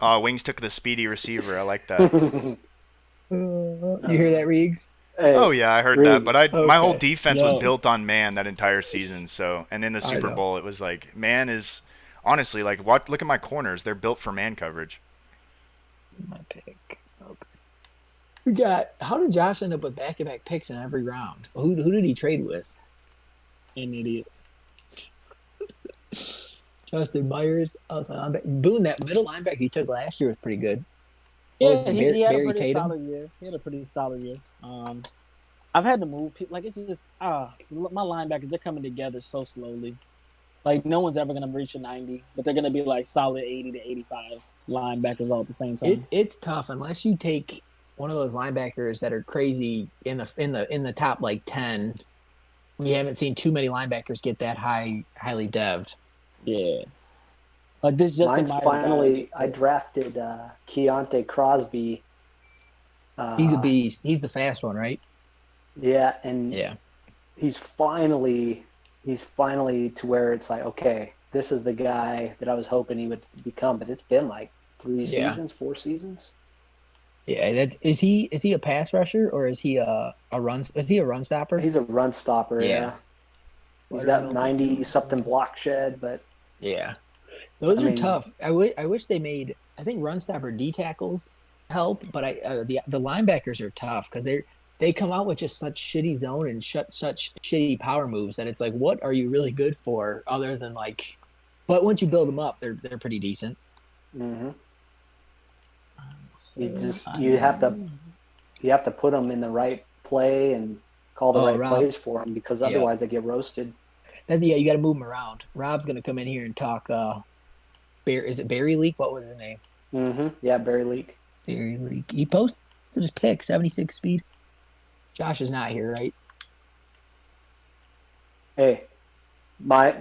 Oh, Wings took the speedy receiver. I like that. You hear that, Reegs? Hey, oh yeah, I heard that. But my whole Okay. defense was built on man that entire season. So, and in the Super Bowl, it was like man is honestly like look at my corners. They're built for man coverage. My pick. Okay. How did Josh end up with back-to-back picks in every round? Who did he trade with? An idiot. Justin Myers, outside linebacker. Boone, that middle linebacker he took last year was pretty good. Yeah, Was it he had Barry a pretty Tatum? solid year. He had a pretty solid year. I've had to move people. Like, it's just, my linebackers, they're coming together so slowly. Like, no one's ever going to reach a 90, but they're going to be, like, solid 80 to 85 linebackers all at the same time. It's tough unless you take one of those linebackers that are crazy in the top, like, 10. We haven't seen too many linebackers get that highly devved. Yeah. Like, this just I drafted Keontae Crosby. He's a beast. He's the fast one, right? Yeah, and Yeah. he's finally to where it's like, okay, this is the guy that I was hoping he would become, but it's been like 4 seasons. Yeah, is he a pass rusher or is he a run stopper? He's a run stopper, yeah. He's got 90 something block shed, but yeah. Those are tough. I wish they made. I think run stopper D tackles help, but the linebackers are tough because they come out with just such shitty zone and such shitty power moves that it's like, what are you really good for other than like? But once you build them up, they're pretty decent. Mm-hmm. You have to put them in the right play and call the right plays for them because otherwise they get roasted. You got to move them around. Rob's gonna come in here and talk. Is it Barry Leak? What was his name? Mm-hmm. Yeah, Barry Leak. Barry Leak. He posted his pick, 76 speed. Josh is not here, right? Hey, my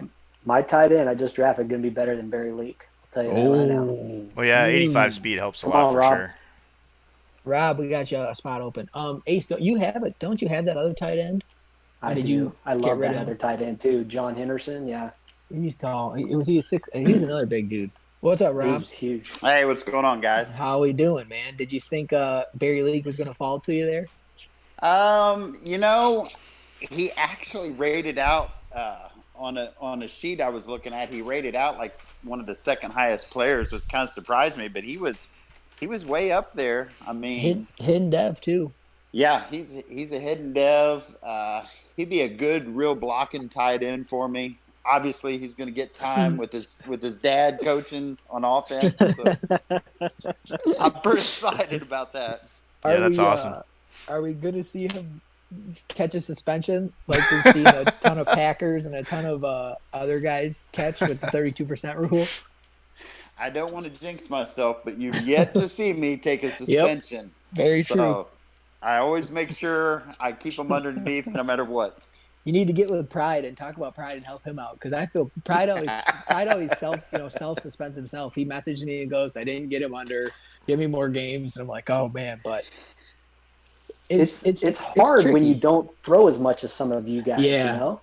tight end I just drafted going to be better than Barry Leak. I'll tell you that right now. Well, yeah, 85 speed helps a lot for Rob. sure. Rob, we got you a spot open. Ace, don't you have that other tight end? I love that other tight end too, John Henderson. Yeah, he's tall. He's another big dude. What's up, Rob? He's huge. Hey, what's going on, guys? How we doing, man? Did you think Barry League was going to fall to you there? He actually rated out on a sheet I was looking at. He rated out like one of the second highest players, which kind of surprised me. But he was he was way up there. I mean, hidden dev too. yeah, he's a hidden dev. He'd be a good, real blocking tight end for me. Obviously, he's going to get time with his dad coaching on offense. So I'm pretty excited about that. Yeah, that's awesome. Are we going to see him catch a suspension like we've seen a ton of Packers and a ton of other guys catch with the 32% rule? I don't want to jinx myself, but you've yet to see me take a suspension. Yep, very true. I always make sure I keep him underneath no matter what. You need to get with Pride and talk about Pride and help him out, because I feel Pride always self suspends himself. He messaged me and goes, "I didn't get him under. Give me more games." And I'm like, "Oh man," but it's hard when you don't throw as much as some of you guys. Yeah. You know?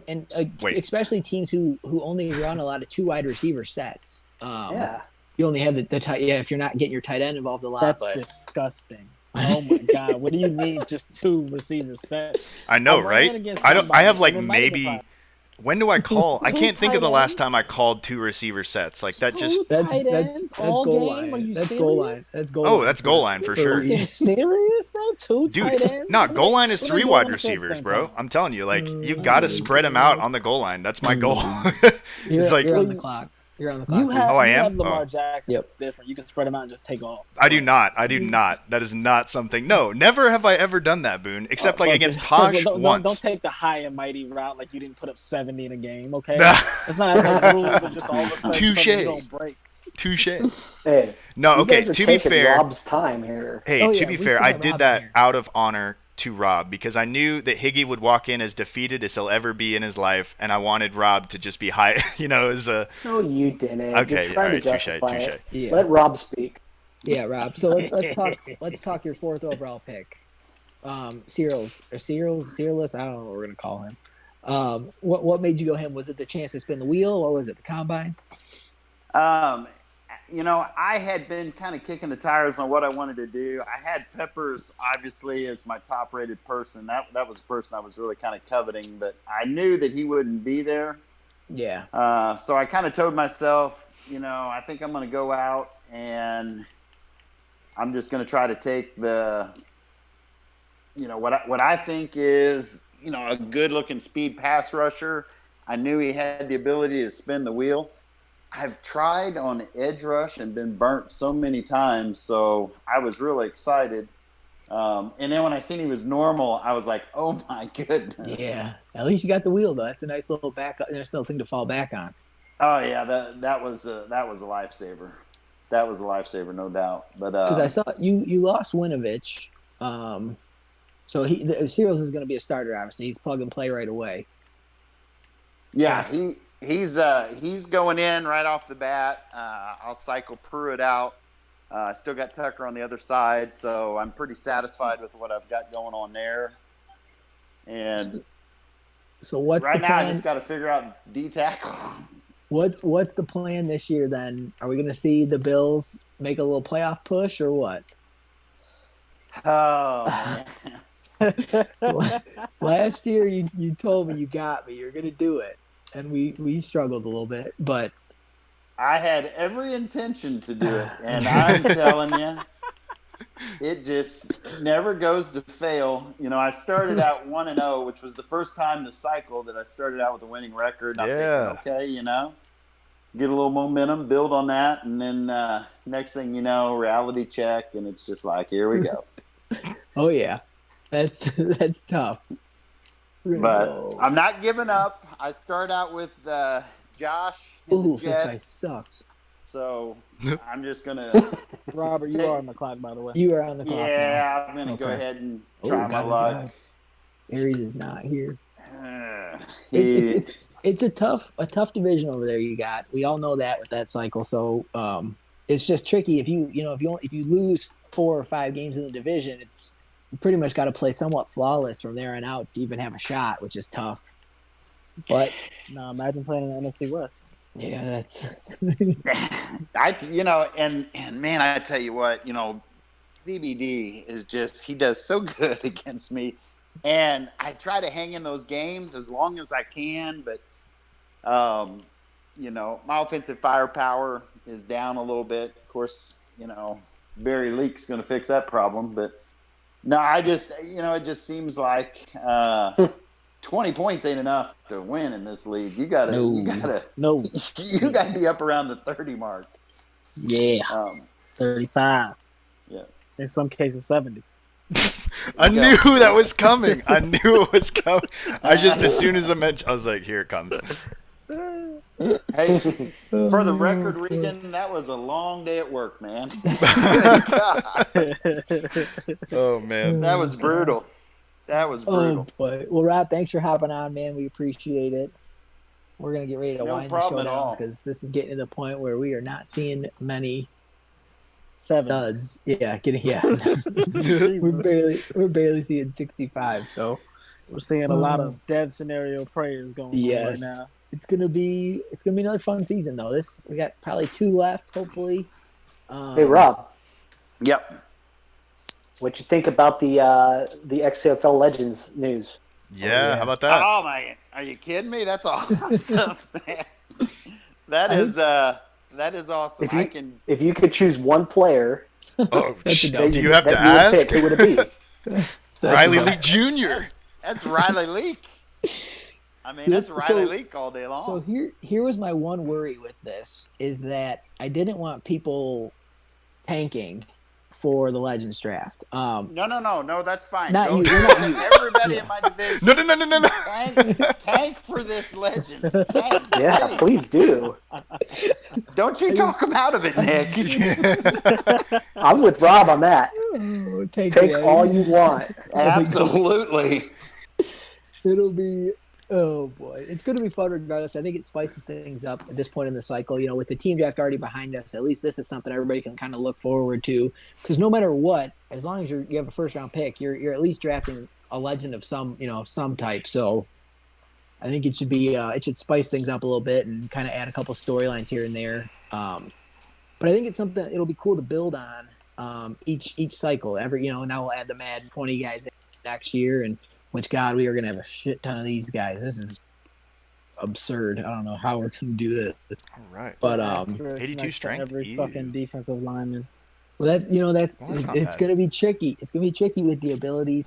And especially teams who only run a lot of 2 wide receiver sets. You only have the tight. Yeah, if you're not getting your tight end involved a lot. That's disgusting. Oh my God! What do you need? Just 2 receiver sets? I know, right? I have like maybe. When do I call? I can't think of the last time I called 2 receiver sets. Like that just. That's goal line. That's goal line. That's goal line. Oh, that's goal line for sure. Fucking serious, bro? 2 tight ends? No, goal line is 3 wide receivers, bro. I'm telling you, like you got to spread them out on the goal line. That's my goal. You're on the clock. You're on the clock. I am. Have Lamar Jackson. Different. You can spread them out and just take off. I do not. That is not something. No, never have I ever done that, Boone. Except like against Tosh once. Don't take the high and mighty route like you didn't put up 70 in a game. Okay, it's not like rules are just all of a sudden don't break. Touche. Hey, no, okay. To be fair, Rob's time here. Hey, to be fair, I did that out of honor to Rob because I knew that Higgy would walk in as defeated as he'll ever be in his life, and I wanted Rob to just be high, as a. No, you didn't. Okay, all right, touche. Yeah. Let Rob speak. Yeah, Rob. So let's talk. Let's talk your 4th overall pick. Cereals. I don't know what we're gonna call him. What made you go him? Was it the chance to spin the wheel, or was it the combine? I had been kind of kicking the tires on what I wanted to do. I had Peppers, obviously, as my top-rated person. That was the person I was really kind of coveting, but I knew that he wouldn't be there. Yeah. So I kind of told myself, I think I'm going to go out and I'm just going to try to take the, what I think is, a good-looking speed pass rusher. I knew he had the ability to spin the wheel. I've tried on edge rush and been burnt so many times, so I was really excited. And then when I seen he was normal, I was like, "Oh my goodness!" Yeah, at least you got the wheel though. That's a nice little thing to fall back on. Oh yeah, that was a lifesaver. That was a lifesaver, no doubt. But because I saw you lost Winovich, so Cereals is going to be a starter. Obviously, he's plug and play right away. Yeah, He's going in right off the bat. I'll cycle Pruitt out. I still got Tucker on the other side, so I'm pretty satisfied with what I've got going on there. And so what's right the now? plan? I just got to figure out D tackle. What's the plan this year then? Are we going to see the Bills make a little playoff push or what? Oh man. Last year you told me you got me. You're going to do it. And we struggled a little bit, but I had every intention to do it, and I'm telling you, it just never goes to fail. I started out 1-0, which was the first time this cycle that I started out with a winning record. I'm thinking, okay, get a little momentum, build on that, and then next thing you know, reality check, and it's just like, here we go. Oh yeah, that's tough. But I'm not giving up. I start out with Josh and the Jets. This guy sucks. So I'm just going to... Robert, you are on the clock, by the way. You are on the clock. Yeah, I'm going to go ahead and try my luck. Aries is not here. It's a tough division over there you got. We all know that with that cycle. So it's just tricky. If you lose 4 or 5 games in the division, you pretty much got to play somewhat flawless from there on out to even have a shot, which is tough. But imagine playing in the NFC West. Yeah, that's. and man, I tell you what, VBD is just, he does so good against me, and I try to hang in those games as long as I can, but my offensive firepower is down a little bit. Of course, Barry Leak's going to fix that problem. But no, it just seems like 20 points ain't enough to win in this league. You gotta be up around the 30 mark. Yeah. 35. Yeah. In some cases, 70. I knew that was coming. I knew it was coming. As soon as I mentioned, I was like, here it comes. Hey, for the record, Regan, that was a long day at work, man. Oh, man. That was brutal. Oh, boy. Well, Rob, thanks for hopping on, man. We appreciate it. We're going to get ready to wind the show down because this is getting to the point where we are not seeing many studs. Yeah, we're barely seeing 65. So we're seeing a lot of dead scenario prayers going on right now. It's gonna be another fun season though. We got probably 2 left, hopefully. Hey Rob. Yep. What you think about the XCFL Legends news? Yeah, how about that? Oh my! Are you kidding me? That's awesome, man. That is awesome. If you could choose one player, do you have to ask? Who would it be? Riley Leak Jr. That's Riley Leak. I mean, that's Riley Leak all day long. So here was my one worry with this is that I didn't want people tanking for the Legends draft. No, that's fine. Not you. Everybody in my division. No. Tank for this Legends. Tank, yeah, please do. Don't you talk him out of it, Nick. I'm with Rob on that. Take all you want. Absolutely. It'll be. Oh boy, it's going to be fun regardless. I think it spices things up at this point in the cycle. You know, with the team draft already behind us, at least this is something everybody can kind of look forward to. Because no matter what, as long as you have a first round pick, you're at least drafting a legend of some type. So I think it should be it should spice things up a little bit and kind of add a couple storylines here and there. But I think it's something it'll be cool to build on each cycle. Now we'll add the Mad 20 guys next year and. Which, God, we are going to have a shit ton of these guys. This is absurd. I don't know how we're going to do this. All right. But 82 strength. Every fucking defensive lineman. Well, it's going to be tricky. It's going to be tricky with the ability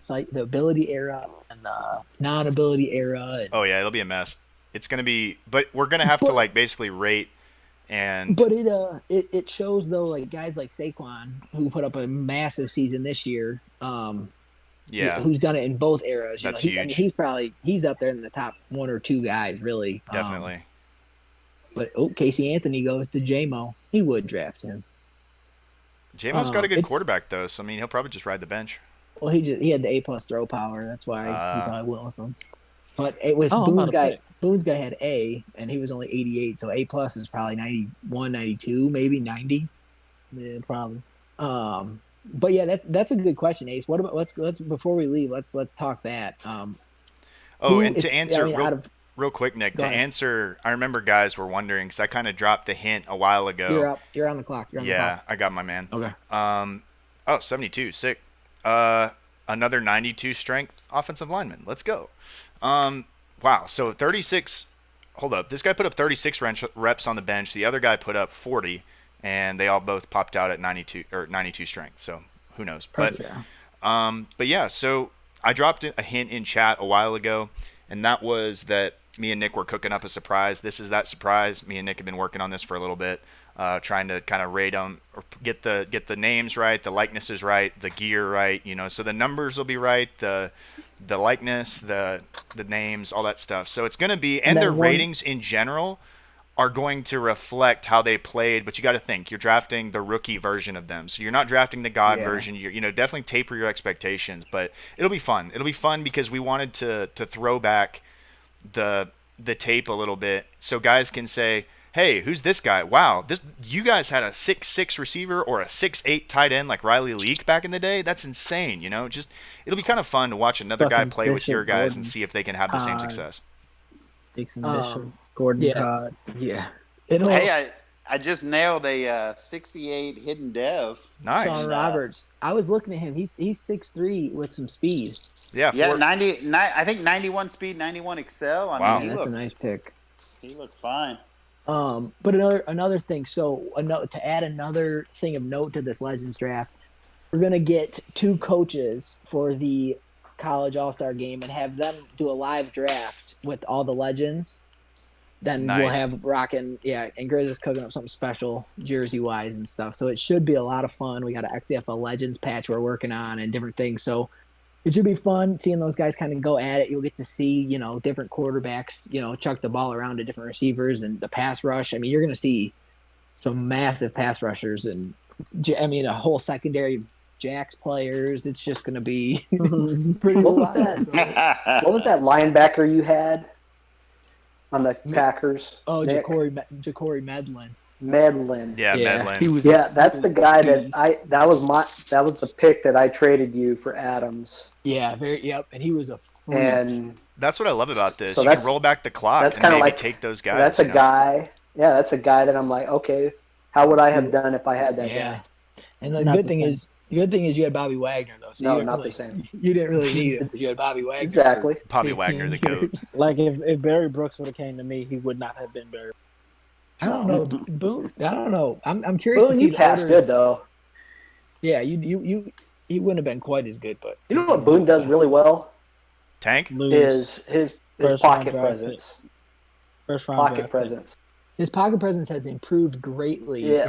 era and the non-ability era. Oh yeah, it'll be a mess. It's going to be, but we're going to have to basically rate and. But it shows though, like guys like Saquon who put up a massive season this year. Yeah, who's done it in both eras? That's huge. I mean, he's up there in the top 1 or 2 guys, really. Definitely. But Casey Anthony goes to J-Mo. He would draft him. J-Mo's got a good quarterback though, so I mean he'll probably just ride the bench. Well, he had the A+ throw power. That's why he probably went with him. But with Boone's guy had A, and he was only 88, so A+ is probably 91, 92, maybe 90. Yeah, probably. But yeah, that's a good question, Ace. What about let's before we leave, let's talk that. To answer real quick, Nick, answer, I remember guys were wondering because I kind of dropped the hint a while ago. You're up. You're on the clock. I got my man. Okay. 72, sick. Another 92 strength offensive lineman. Let's go. Wow. So 36. Hold up. This guy put up 36 reps on the bench. The other guy put up 40. And they all both popped out at 92 strength. So who knows? But yeah. So I dropped a hint in chat a while ago, and that was that me and Nick were cooking up a surprise. This is that surprise. Me and Nick have been working on this for a little bit, trying to kind of rate them or get the names right, the likenesses right, the gear right. So the numbers will be right, the likeness, the names, all that stuff. So it's going to be, and their ratings in general are going to reflect how they played, but you got to think you're drafting the rookie version of them, so you're not drafting the God version. You're definitely taper your expectations, but it'll be fun. It'll be fun because we wanted to throw back the tape a little bit, so guys can say, "Hey, who's this guy? Wow, you guys had a 6'6" receiver or a 6'8" tight end like Riley Leak back in the day. That's insane." Just it'll be kind of fun to watch another guy play with your guys and see if they can have the same success. Dixon Bishop. Gordon Todd. Yeah. Hey, I just nailed a 68 hidden dev. Nice. Sean Roberts. I was looking at him. He's 6'3" with some speed. Yeah, 90. I think 91 speed, 91 excel. I mean, that's a nice pick. He looked fine. But another thing. So to add another thing of note to this Legends draft, we're gonna get 2 coaches for the college all-star game and have them do a live draft with all the legends. Then we'll Nice. have rocking, yeah, and Grizz is cooking up something special jersey wise and stuff. So it should be a lot of fun. We got an XCFL Legends patch we're working on and different things. So it should be fun seeing those guys kind of go at it. You'll get to see, different quarterbacks, chuck the ball around to different receivers and the pass rush. I mean, you're going to see some massive pass rushers and, a whole secondary of Jacks players. It's just going to be pretty What was wild. that? What was that linebacker you had on the Packers? Oh, Ja'Cory Medlin. Medlin. Yeah, Medlin. He was That's the guy beast. that was the pick that I traded you for Adams. Yeah, and he was a freak. And That's what I love about this. So You can that's- roll back the clock that's and kinda maybe like- take those guys. that's a guy. Yeah, that's a guy that I'm like, okay, how would I have done if I had that Yeah. guy? And the Not good the thing same. is you had Bobby Wagner though. So No, you didn't not really, the same. You didn't really need it. You had Bobby Wagner. for Exactly. Bobby 15 Wagner, the GOAT. years. Like if Barry Brooks would have came to me, he would not have been Barry. I don't know, Boone. I don't know. I'm curious to Boone, see you the cast order. good though. Yeah, he wouldn't have been quite as good, but You know what Boone does really well Tank? Lose is his first pocket round draft presence. picks. First round Pocket draft presence. his pocket presence has improved greatly Yeah.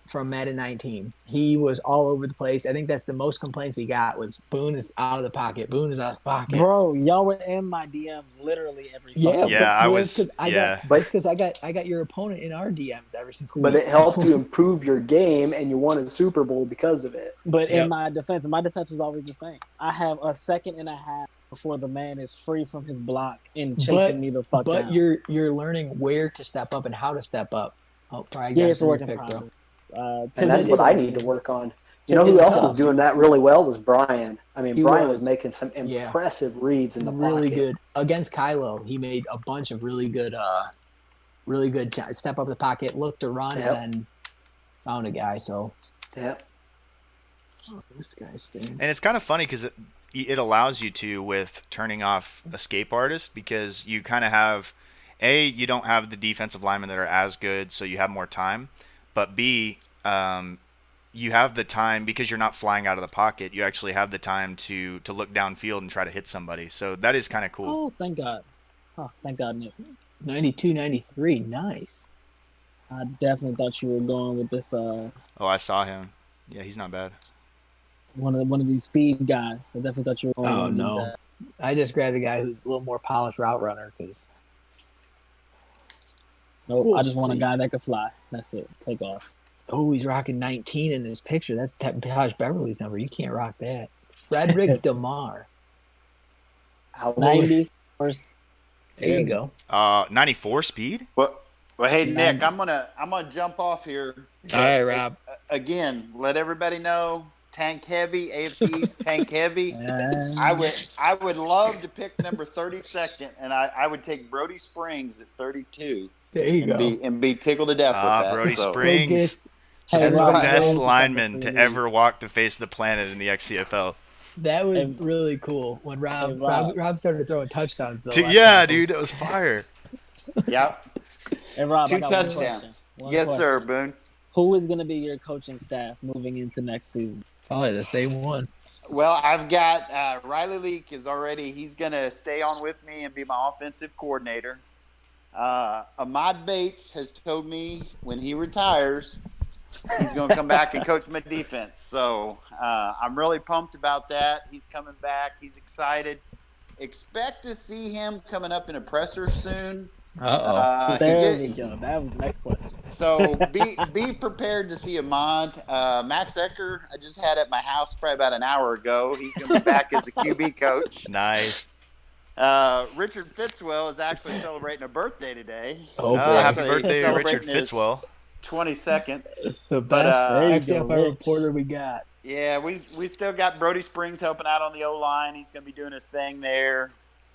from Madden 19. He was all over the place. I think that's the most complaints we got was Boone is out of the pocket. Boone is out of the pocket. Bro, y'all were in my DMs literally every Yeah, fucking- Yeah, I well, was- it's 'cause yeah. But it's because I got your opponent in our DMs every single But week. it helped you improve your game, and you won a Super Bowl because of it. But Yep. in my defense was always the same. I have a second and a half before the man is free from his block and chasing me the fuck But down. you're learning where to step up and how to step up. Oh, probably Yeah, got it's a some work in pick, bro. progress. And that's what I need to work on. You know who It's else tough. was doing that really well was Brian. I mean, He Brian was. was making some Yeah. impressive reads in the Really pocket. good against Kylo. He made a bunch of really good step up the pocket, looked to run, Yep. and then found a guy. So Yeah. this guy's thing. And it's kind of funny because it allows you to with turning off escape artist because you kind of have you don't have the defensive linemen that are as good, so you have more time. But B, you have the time because you're not flying out of the pocket. You actually have the time to look downfield and try to hit somebody. So that is kind of cool. Oh, thank God. Oh, thank God, Nick. 92, 93, nice. I definitely thought you were going with this Oh, I saw him. Yeah, he's not bad. one of these speed guys. I definitely thought you were going Oh with no, that. I just grabbed the guy who's a little more polished route runner because Nope, We'll I just want a see. guy that could fly. That's it. Take off. he's rocking 19 in this picture. That's Taj Beverly's number. You can't rock that. Frederick DeMar. How 90 first. There you go. 94 speed? Well, hey Nick, 90. I'm gonna jump off here. All right, Rob. Again, let everybody know tank heavy, AFC East tank heavy. And I would love to pick number 32nd, and I would take Brody Springs at 32 There you go. and be tickled to death with that. Brody So- Springs. Hey, That's the Rob, best Rose is lineman number to 3. ever walk the face of the planet in the XCFL. That was Hey, really cool when hey, Rob. Rob started throwing touchdowns though. Yeah, dude, that was fire. Yep, Hey, Rob, I 2 got one touchdowns. question. One Yes, question. sir, Boone. Who is going to be your coaching staff moving into next season? Probably the same one. Well, I've got Riley Leak is already. He's going to stay on with me and be my offensive coordinator. Ahmad Bates has told me when he retires, he's going to come back and coach my defense. So I'm really pumped about that. He's coming back. He's excited. Expect to see him coming up in a presser soon. He There did- we go. That was the next question. So be prepared to see Ahmad. Max Ecker, I just had at my house probably about an hour ago. He's going to be back as a QB coach. Nice. Richard Fitzwell is actually celebrating a birthday today. Oh, He's boy. Happy actually birthday to Richard celebrating his Fitzwell. 22nd. The But, best there you XFL go, Rich. reporter we got. Yeah, we still got Brody Springs helping out on the O-line. He's going to be doing his thing there.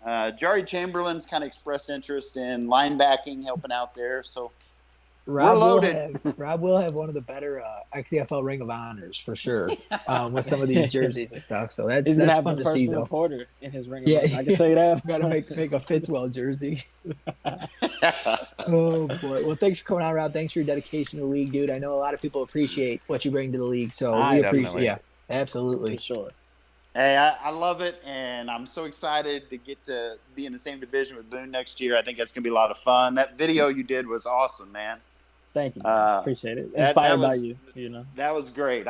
Jari Chamberlain's kind of expressed interest in linebacking, helping out there. So Rob loaded. Rob will have one of the better XCFL Ring of Honors for sure with some of these jerseys and stuff. So He's gonna that's have fun the to see first though. reporter in his ring. Yeah, I can tell you that. Got to make a Fitzwell jersey. Oh boy! Well, thanks for coming on, Rob. Thanks for your dedication to the league, dude. I know a lot of people appreciate what you bring to the league, so we appreciate. Definitely. Yeah, absolutely. For sure. Hey, I love it, and I'm so excited to get to be in the same division with Boone next year. I think that's going to be a lot of fun. That video you did was awesome, man. Thank you. Man. Appreciate it. Inspired by you, you know. That was great.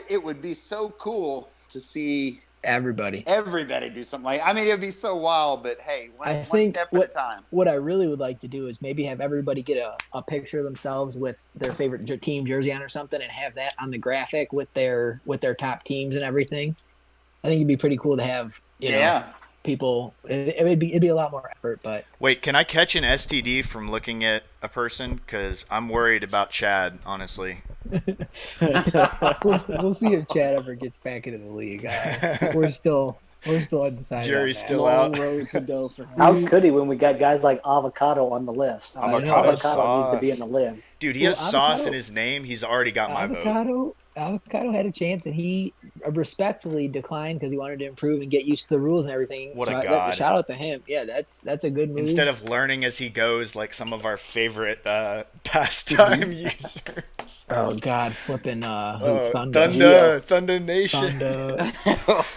It would be so cool to see everybody do something like. I mean, it'd be so wild, but hey, one step at a time. What I really would like to do is maybe have everybody get a picture of themselves with their favorite team jersey on or something, and have that on the graphic with their top teams and everything. I think it'd be pretty cool to have, you know, people. It'd be a lot more effort, but wait, can I catch an STD from looking at a person? Because I'm worried about Chad, honestly. we'll see if Chad ever gets back into the league. We're still undecided. Jury's still long out. road to go for him. How could he when we got guys like Avocado on the list? Avocado needs to be in the list. Dude, he has sauce in his name. He's already got my vote. Avocado had a chance, and he respectfully declined because he wanted to improve and get used to the rules and everything. What a god! Shout out to him. Yeah, that's a good move. Instead of learning as he goes, like some of our favorite pastime users. Oh God, flipping Thunder Nation.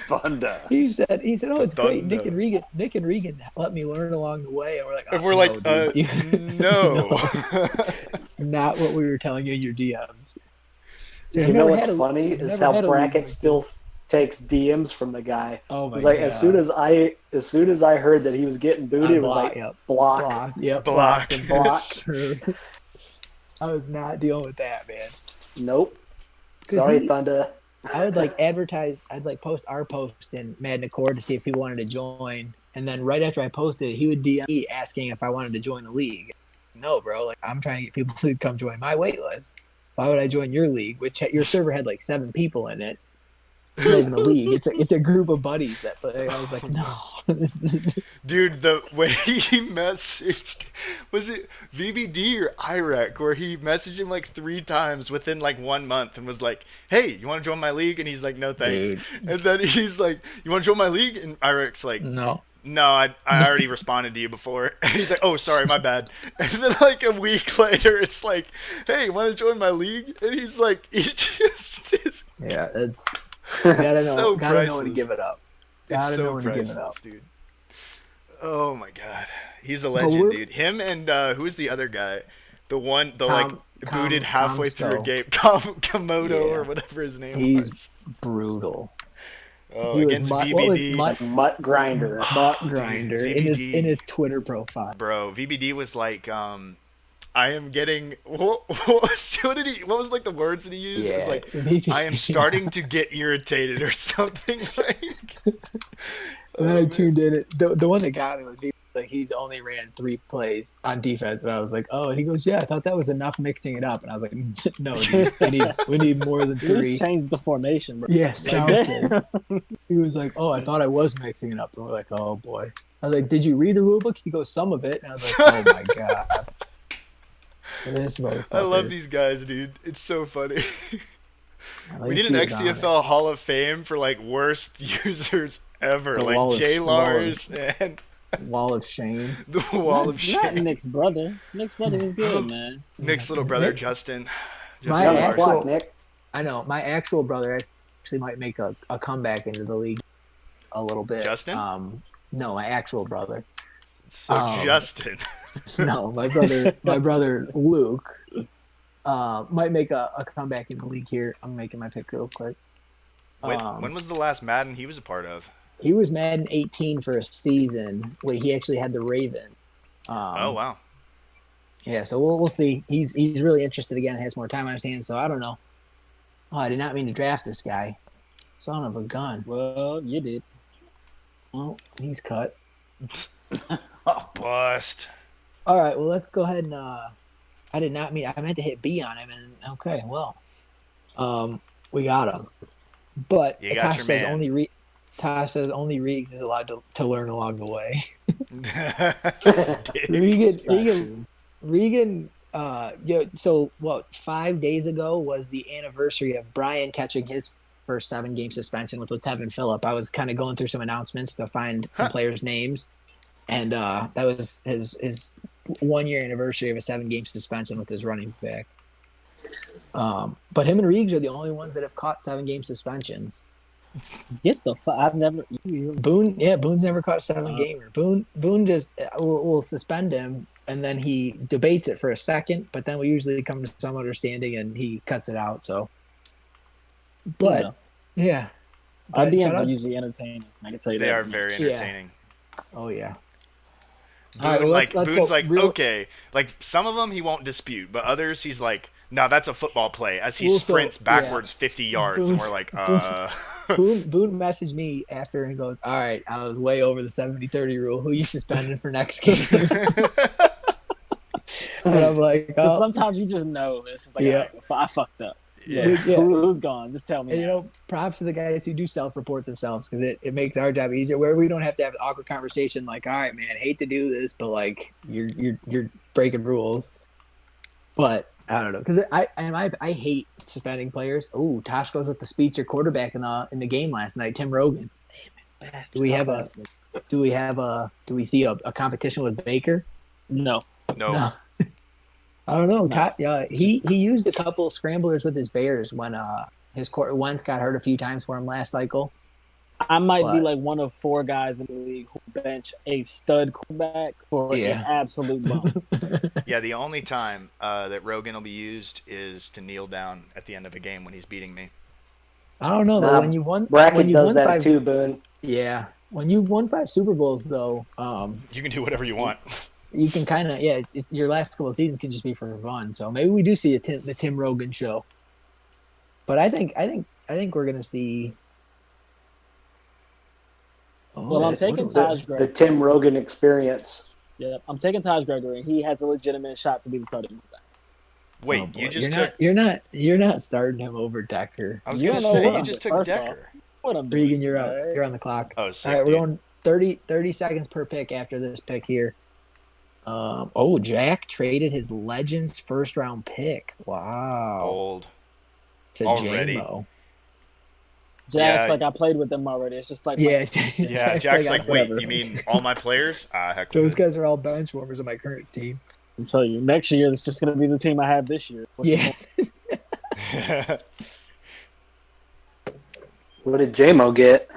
Thunder. He said, oh, it's great. Nick and Regan let me learn along the way, and we're like, we're like, no. It's not what we were telling you in your DMs. So you know what's funny is how Brackett still takes DMs from the guy. Oh my god! Like God. as soon as I heard that he was getting booted, it was like block. Yep, block. I was not dealing with that, man. Nope. Sorry, Thunder. I would advertise. I'd post our post in Madden Accord to see if people wanted to join, and then right after I posted it, he would DM me asking if I wanted to join the league. No, bro. I'm trying to get people to come join my wait list. Why would I join your league? Which your server had 7 people in it. It's not even the league. It's a group of buddies that play. I was like, no. Dude, when he messaged, was it VBD or IREC, where he messaged him 3 times within 1 month and was like, hey, you want to join my league? And he's like, no, thanks. Dude. And then he's like, you want to join my league? And IREC's like, No, I already responded to you before. And he's like, oh, sorry, my bad. And then a week later, it's like, hey, you want to join my league? And he's like, he just is. Yeah, it's gotta know when to give it up. It's so priceless, dude. Oh my god, he's a legend, dude. Him and who's the other guy? The one, booted halfway through a game, Komodo or whatever his name was. He's brutal. Oh, against VBD. Mutt Grinder. Mutt Grinder in his Twitter profile. Bro, VBD was like, I am getting what was the words that he used? Yeah. It was like, I am starting to get irritated or something And then I tuned in. The one that got me was he's only ran 3 plays on defense, and I was like, oh, and he goes, yeah, I thought that was enough mixing it up, and I was like, no, dude, we need more than 3. Just change the formation, bro. Yes, he was like, oh, I thought I was mixing it up, and we're like, oh boy. I was like, did you read the rule book? He goes, some of it, and I was like, oh my god. This motherfucker. I love these guys, dude. It's so funny. We need an XCFL Hall of Fame for worst users ever, J. Lars and Wall of Shame. The Wall of Shame. Not Nick's brother. Nick's brother was good, man. Nick's little brother, Justin. I know. My actual brother actually might make a comeback into the league a little bit. Justin? No, my actual brother. So Justin. No, my brother Luke might make a comeback in the league here. I'm making my pick real quick. When was the last Madden he was a part of? He was Madden 18 for a season. Wait, he actually had the Raven. Oh wow. Yeah, so we'll see. He's really interested again. Has more time on his hands, so I don't know. Oh, I did not mean to draft this guy. Son of a gun. Well, you did. Well, he's cut. Bust. All right, well, let's go ahead and I did not mean I meant to hit B on him, and okay, well, we got him. But Tosh says only Reegs is allowed to learn along the way. Regan So what? 5 days ago was the anniversary of Brian catching his first 7-game suspension with Tevin Phillip. I was kind of going through some announcements to find some players' names, and that was his 1-year anniversary of a 7-game suspension with his running back. But him and Reeves are the only ones that have caught 7-game suspensions. Get the fuck! I've never. Boone, Boone's never caught a 7-gamer. Boone just will suspend him, and then he debates it for a second, but then we usually come to some understanding, and he cuts it out. So, but yeah, Our DMs are usually entertaining. I can tell you They that. are very entertaining. Oh yeah. Boone, All right, well, let's Boone's go like, real- okay. Like, some of them he won't dispute, but others he's like, no, that's a football play, as he sprints backwards 50 yards, and we're like, Boone messaged me after and goes, all right, I was way over the 70-30 rule. Who you suspended for next game? And I'm like, oh. Sometimes you just know. It's just like, all right, I fucked up. Yeah. Who's gone? Just tell me. And, props to the guys who do self-report themselves, because it makes our job easier, where we don't have to have an awkward conversation like, all right, man, hate to do this, but like you're breaking rules. But I don't know, because I hate suspending players. Oh, Tosh goes with the Speedster quarterback in the game last night, Tim Rogan. Damn it. Do we see a competition with Baker? No. I don't know. He used a couple scramblers with his Bears when his Wentz got hurt a few times for him last cycle. I might be like one of 4 guys in the league who bench a stud quarterback for an absolute bum. Yeah, the only time that Rogan will be used is to kneel down at the end of a game when he's beating me. I don't know though. When you won, Bracket does that too, Boone. Yeah, when you've won 5 Super Bowls though, you can do whatever you want. You can kind of your last couple of seasons can just be for fun. So maybe we do see the Tim Rogan show. But I think we're gonna see. I'm taking Taj Gregory. The Tim Rogan experience. Yeah, I'm taking Taj Gregory, and he has a legitimate shot to be the starting quarterback. Wait, you're not starting him over Decker. I was gonna say you just took Decker. What I'm doing? Regan, you're up. You're on the clock. Oh, sick, all right, we're dude. going 30 seconds per pick after this pick here. Jack traded his Legends first round pick. Wow. Bold. To Already. J-Mo. Jack's like, I played with them already. It's just like, Jack's like, wait, you mean all my players? Heck, those guys are all bench warmers on my current team. I'm telling you, next year it's just going to be the team I have this year. What did J-Mo get?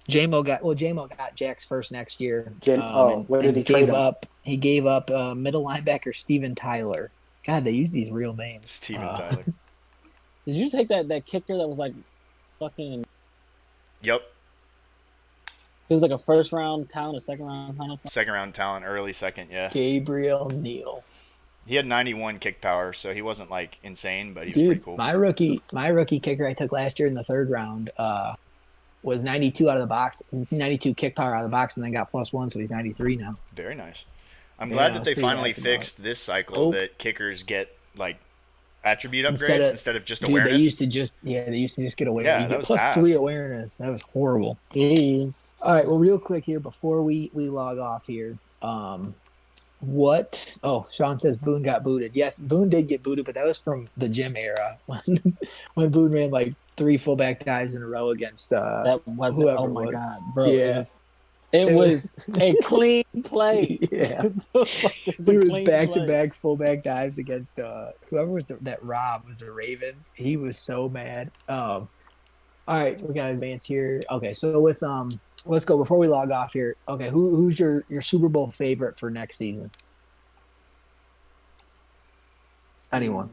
J-Mo got Jack's first next year. What did he trade up? He gave up middle linebacker Steven Tyler. God, they use these real names. Steven Tyler. Did you take that kicker that was like fucking? Yep. He was like a first round talent, a second round talent. Second round talent, early second, yeah. Gabriel Neal. He had 91 kick power, so he wasn't like insane, but he was pretty cool. My rookie kicker I took last year in the 3rd round was 92 out of the box, 92 kick power out of the box, and then got +1, so he's 93 now. Very nice. I'm glad that they finally fixed this cycle that kickers get like attribute upgrades instead of just awareness. They used to just get awareness. Yeah, that was +3 awareness. That was horrible. All right, well, real quick here before we log off here. Sean says Boone got booted. Yes, Boone did get booted, but that was from the gym era when Boone ran like 3 fullback dives in a row against that wasn't. Oh my god, bro! Yeah. It was a clean play. Yeah, it was back-to-back fullback dives against whoever was that Rob was the Ravens. He was so mad. All right, we got to advance here. Okay, so with let's go before we log off here. Okay, who's your Super Bowl favorite for next season? Anyone?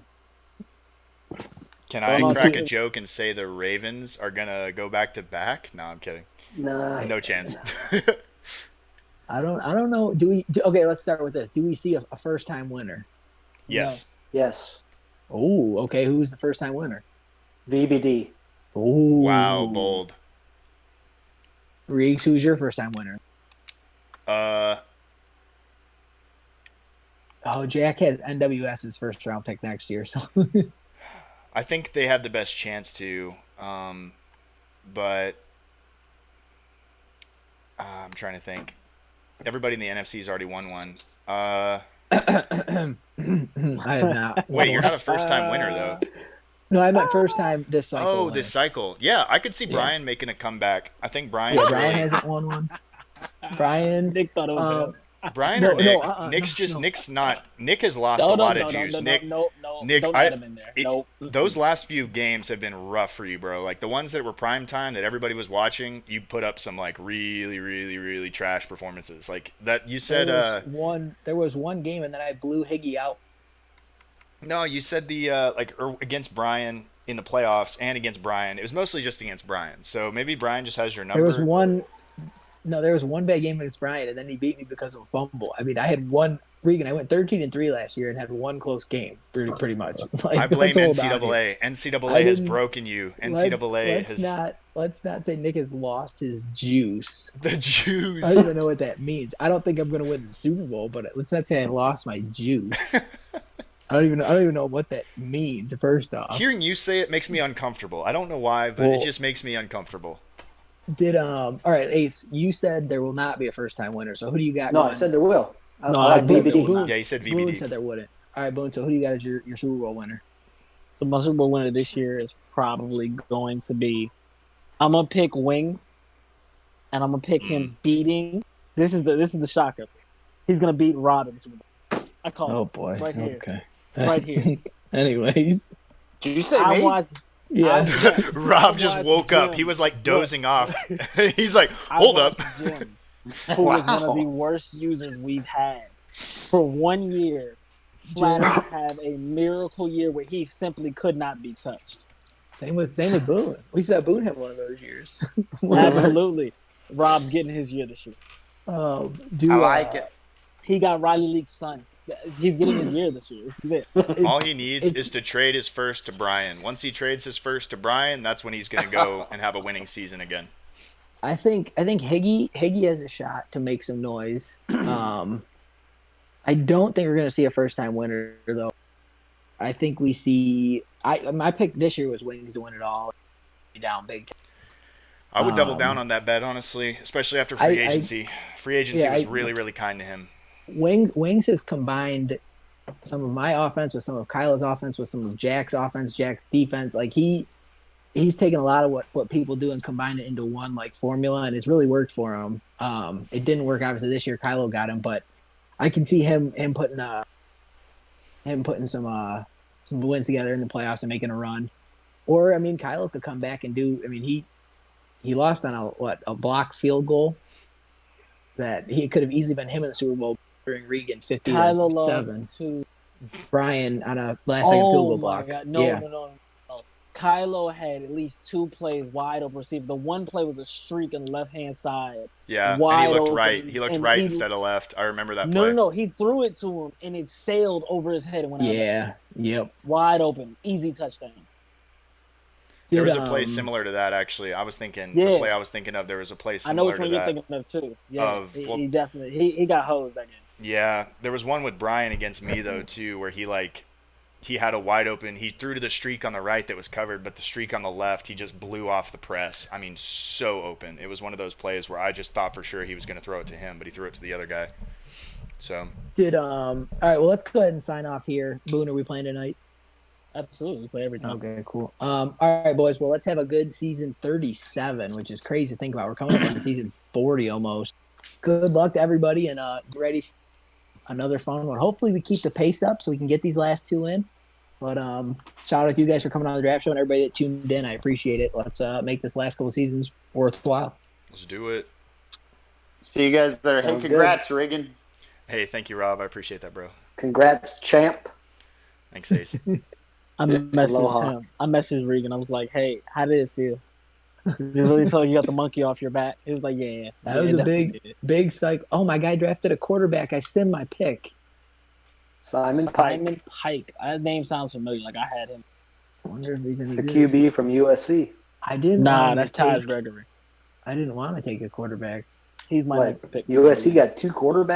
Can I crack a joke and say the Ravens are gonna go back to back? No, I'm kidding. No chance. I don't know. Okay, let's start with this. Do we see a first time winner? Yes. No. Yes. Oh, okay. Who's the first time winner? VBD. Oh. Wow, bold. Riggs, who's your first time winner? Jack has NWS's first round pick next year, so I think they have the best chance to, but I'm trying to think. Everybody in the NFC has already won one. I have not. Wait, you're not a first-time winner though. No, I meant first time this cycle. Oh, winner. this cycle. Yeah, I could see Yeah. Brian making a comeback. I think Brian. Yeah, Brian hasn't won one. Brian. Nick thought it was him. Brian No, or Nick? no, Nick's not. Nick has lost a lot of juice. Nick, no, Nick, don't add him in there. Nope. Those last few games have been rough for you, bro. Like the ones that were prime time that everybody was watching, you put up some like really, really, really trash performances. Like that you said. There was one game, and then I blew Higgy out. No, you said against Brian in the playoffs and against Brian. It was mostly just against Brian. So maybe Brian just has your number. There was one bad game against Brian, and then he beat me because of a fumble. I mean, I had one. Regan, I went 13-3 last year and had one close game, pretty much. Like, I blame NCAA. NCAA has broken you. NCAA Let's not say Nick has lost his juice. The juice. I don't even know what that means. I don't think I'm going to win the Super Bowl, but let's not say I lost my juice. I don't even know what that means. First off, hearing you say it makes me uncomfortable. I don't know why, but it just makes me uncomfortable. All right, Ace, you said there will not be a first time winner. So who do you got? No, going? I said there will. I said VBD. Yeah, you said VBD. Boone said there wouldn't. All right, Boone. So who do you got as your Super Bowl winner? So my Super Bowl winner this year is probably going to be. I'm gonna pick Wings, and I'm gonna pick him beating. This is the shocker. He's gonna beat Rob in the Super Bowl. I call it. Oh boy. Right here. Okay. Right here. Anyways. Did you say me? Yeah. Rob just woke up. He was like dozing off. He's like, hold up. Jim, who was one of the worst users we've had for 1 year. Flat out have a miracle year where he simply could not be touched. Same with Boone. We saw Boone have one of those years. Absolutely. Rob's getting his year this year. I like it. He got Riley Leake's son. He's getting his year this year. This is it. All he needs is to trade his first to Brian. Once he trades his first to Brian, that's when he's going to go and have a winning season again. I think Higgy has a shot to make some noise. I don't think we're going to see a first time winner though. I think we see. My pick this year was Wings to win it all. Be down big time. I would double down on that bet, honestly, especially after free agency. Free agency was really, really kind to him. Wings has combined some of my offense with some of Kyla's offense with some of Jack's offense, Jack's defense. Like he's taken a lot of what people do and combined it into one like formula, and it's really worked for him. It didn't work obviously this year. Kylo got him, but I can see him putting some wins together in the playoffs and making a run. Or I mean, Kylo could come back and do. I mean, he lost on a block field goal that he could have easily been him in the Super Bowl during Regan 50-7. Brian on a last second field goal block. God. No. Kylo had at least 2 plays wide open receiver. The one play was a streak on the left hand side. Yeah, and he looked right. He looked right instead of left. I remember that play. No. He threw it to him and it sailed over his head and went out. Yeah. Yep. Wide open, easy touchdown. There was a play similar to that, actually. I was thinking the play I was thinking of. There was a play similar to that. I know which one you're thinking of too. Yeah, he definitely he got hosed that game. Yeah, there was one with Brian against me though too, where he had a wide open. He threw to the streak on the right that was covered, but the streak on the left, he just blew off the press. I mean, so open. It was one of those plays where I just thought for sure he was going to throw it to him, but he threw it to the other guy. So all right. Well, let's go ahead and sign off here. Boone, are we playing tonight? Absolutely, we play every time. Okay, cool. All right, boys. Well, let's have a good season 37, which is crazy to think about. We're coming up on season 40 almost. Good luck to everybody, and get ready for another fun one. Hopefully, we keep the pace up so we can get these last 2 in. But shout out to you guys for coming on the draft show and everybody that tuned in. I appreciate it. Let's make this last couple seasons worthwhile. Let's do it. See you guys there. Hey, congrats, Regan. Hey, thank you, Rob. I appreciate that, bro. Congrats, champ. Thanks, Ace. I messaged Regan. I was like, "Hey, how did it feel? You really feel like you got the monkey off your back?" He was like, "Yeah." That was a big psych. Oh, my guy drafted a quarterback. I simmed my pick. Simon Pike. That name sounds familiar. Like I had him. I wonder if he's the QB from USC. I didn't. That's Taj Gregory. I didn't want to take a quarterback. He's my next pick. USC got 2 quarterbacks.